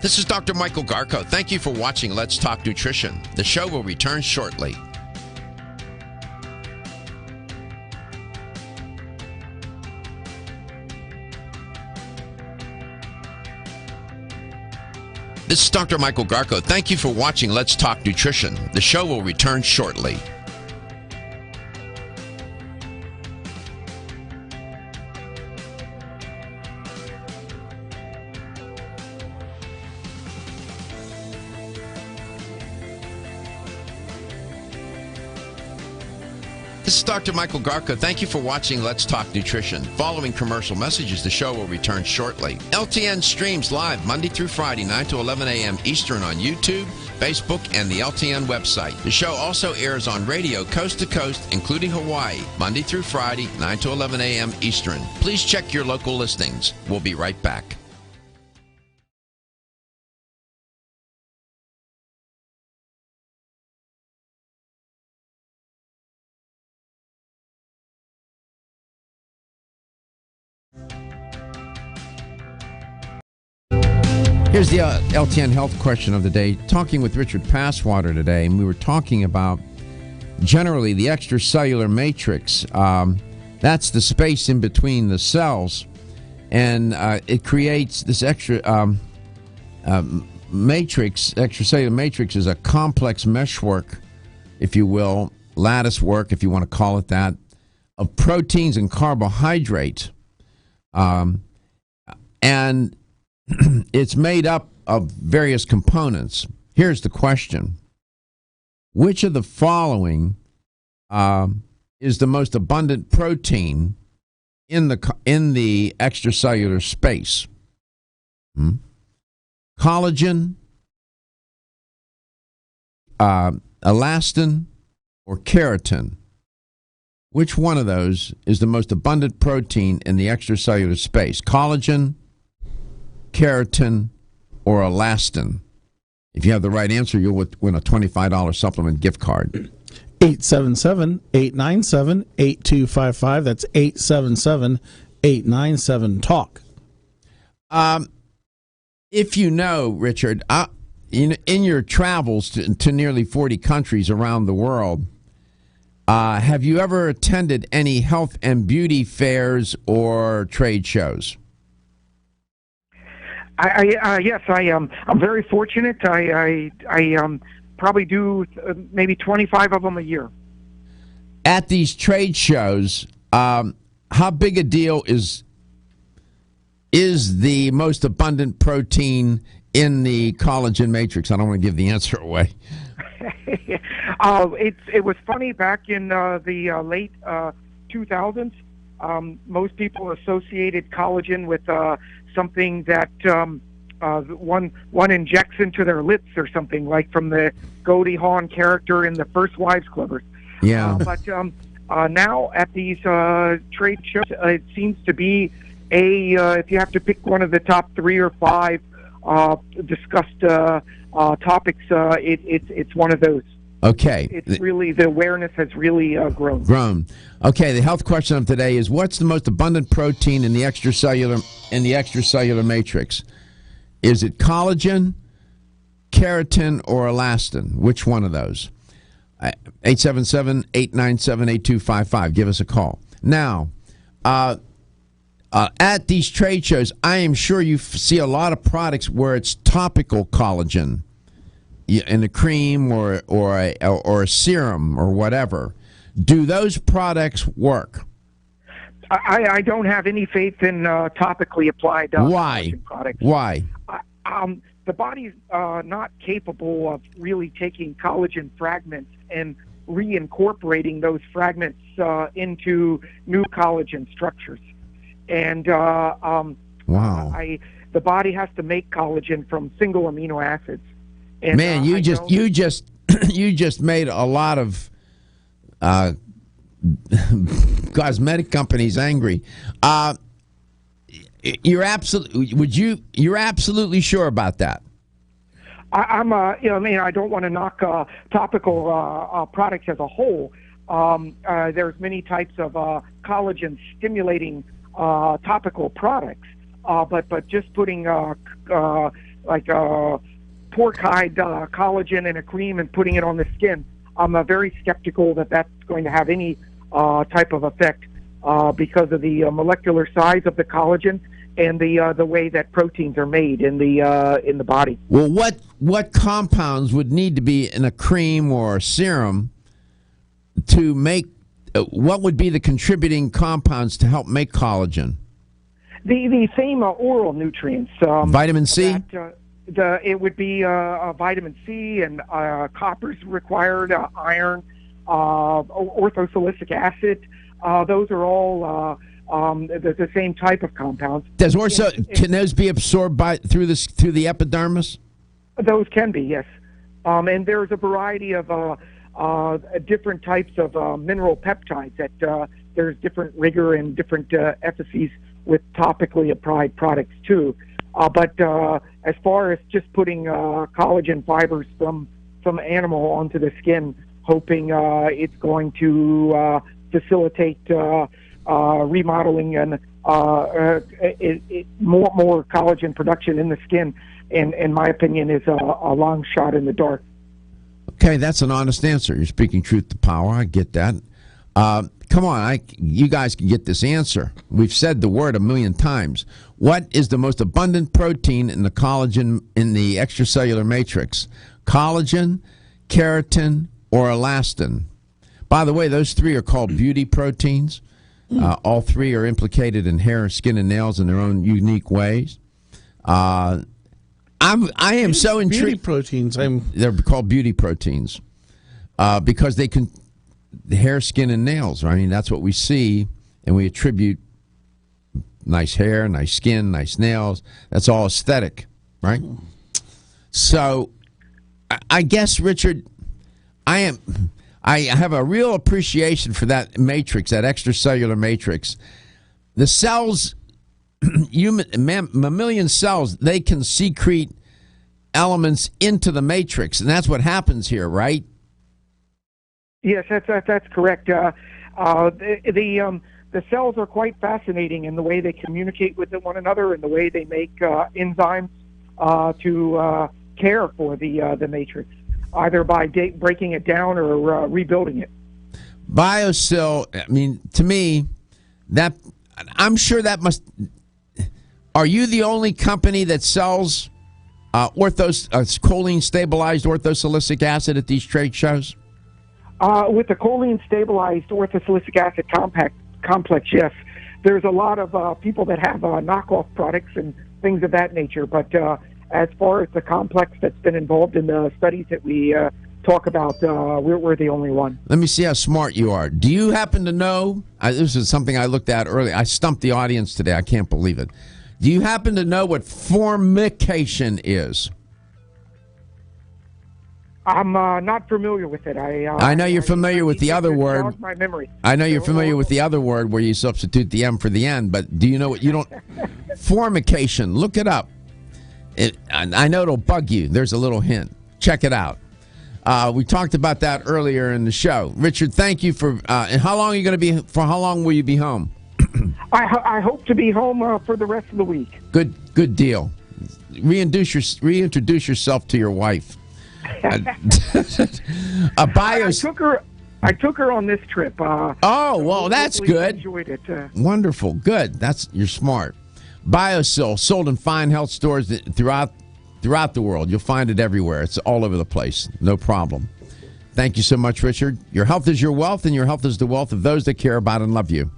This is Dr. Michael Garko. Thank you for watching Let's Talk Nutrition. The show will return shortly. This is Dr. Michael Garko. Thank you for watching Let's Talk Nutrition. The show will return shortly. This is Dr. Michael Garko. Thank you for watching Let's Talk Nutrition. Following commercial messages, the show will return shortly. LTN streams live Monday through Friday, 9 to 11 a.m. Eastern on YouTube, Facebook, and the LTN website. The show also airs on radio coast to coast, including Hawaii, Monday through Friday, 9 to 11 a.m. Eastern. Please check your local listings. We'll be right back. Here's the LTN health question of the day. Talking with Richard Passwater today, and we were talking about generally the extracellular matrix. That's the space in between the cells, and it creates this matrix. Extracellular matrix is a complex meshwork, if you will, lattice work, if you want to call it that, of proteins and carbohydrates, and it's made up of various components. Here's the question. Which of the following is the most abundant protein in the extracellular space? Collagen, elastin, or keratin? Which one of those is the most abundant protein in the extracellular space? Collagen, keratin, or elastin? If you have the right answer, you'll win a $25 supplement gift card. 877-897-8255. That's 877-897-TALK. If you know, Richard, in your travels to nearly 40 countries around the world, have you ever attended any health and beauty fairs or trade shows? Yes, I'm very fortunate. I probably do maybe 25 of them a year. At these trade shows, how big a deal is the most abundant protein in the collagen matrix? I don't want to give the answer away. It was funny back in the late 2000s. Most people associated collagen with something that one injects into their lips or something, like from the Goldie Hawn character in the First Wives Clubbers. Yeah. But now at these trade shows, it seems to be if you have to pick one of the top 3 or 5 discussed topics, it's one of those. Okay. It's really, the awareness has really grown. Okay, the health question of today is, what's the most abundant protein in the extracellular matrix? Is it collagen, keratin, or elastin? Which one of those? 877-897-8255. Give us a call. Now, at these trade shows, I am sure you see a lot of products where it's topical collagen in a cream or a serum or whatever. Do those products work? I don't have any faith in topically applied collagen products. Why? The body's not capable of really taking collagen fragments and reincorporating those fragments into new collagen structures. And wow. The body has to make collagen from single amino acids. And, man, you just made a lot of cosmetic companies angry. You're absolutely sure about that? I don't want to knock topical products as a whole. There's many types of collagen stimulating topical products, but just putting like pork hide collagen in a cream and putting it on the skin. I'm very skeptical that that's going to have any type of effect because of the molecular size of the collagen and the way that proteins are made in the body. Well, what compounds would need to be in a cream or a serum to make? What would be the contributing compounds to help make collagen? The same oral nutrients. Vitamin C? It would be vitamin C and copper's required, iron, orthosilicic acid. Those are all the same type of compounds. Can those be absorbed through the epidermis? Those can be, yes. And there's a variety of different types of mineral peptides that there's different rigor and different efficacies with topically applied products too. But as far as just putting collagen fibers from animal onto the skin, hoping it's going to facilitate remodeling and more collagen production in the skin, in my opinion, is a long shot in the dark. Okay, that's an honest answer. You're speaking truth to power. I get that. Come on, you guys can get this answer. We've said the word 1,000,000 times. What is the most abundant protein in the collagen in the extracellular matrix? Collagen, keratin, or elastin? By the way, those three are called beauty proteins. All three are implicated in hair, skin, and nails in their own unique ways. I am so intrigued. Beauty proteins. They're called beauty proteins because they can. The hair, skin, and nails. I mean, that's what we see, and we attribute nice hair, nice skin, nice nails. That's all aesthetic, right? So, I guess, Richard, I have a real appreciation for that matrix, that extracellular matrix. The cells, mammalian cells, they can secrete elements into the matrix, and that's what happens here, right? Yes, that's correct. The cells are quite fascinating in the way they communicate with one another and the way they make enzymes to care for the matrix, either by breaking it down or rebuilding it. Biosil, I mean, to me, that I'm sure that must. Are you the only company that sells choline stabilized orthosilicic acid at these trade shows? With the choline stabilized orthosilicic acid complex, yes. There's a lot of people that have knockoff products and things of that nature. But as far as the complex that's been involved in the studies that we talk about, we're the only one. Let me see how smart you are. Do you happen to know, this is something I looked at earlier. I stumped the audience today. I can't believe it. Do you happen to know what formication is? I'm not familiar with it. I know you're familiar with the other word. My memory. I know you're familiar with the other word where you substitute the M for the N, but do you know what you don't? Formication. Look it up. I know it'll bug you. There's a little hint. Check it out. We talked about that earlier in the show. Richard, thank you for. And how long are you going to be? For how long will you be home? I hope to be home for the rest of the week. Good deal. Reintroduce yourself to your wife. I took her on this trip. Well, that's good. Enjoyed it. Wonderful, good. You're smart. Biosil, sold in fine health stores throughout the world. You'll find it everywhere. It's all over the place. No problem. Thank you so much, Richard. Your health is your wealth, and your health is the wealth of those that care about and love you.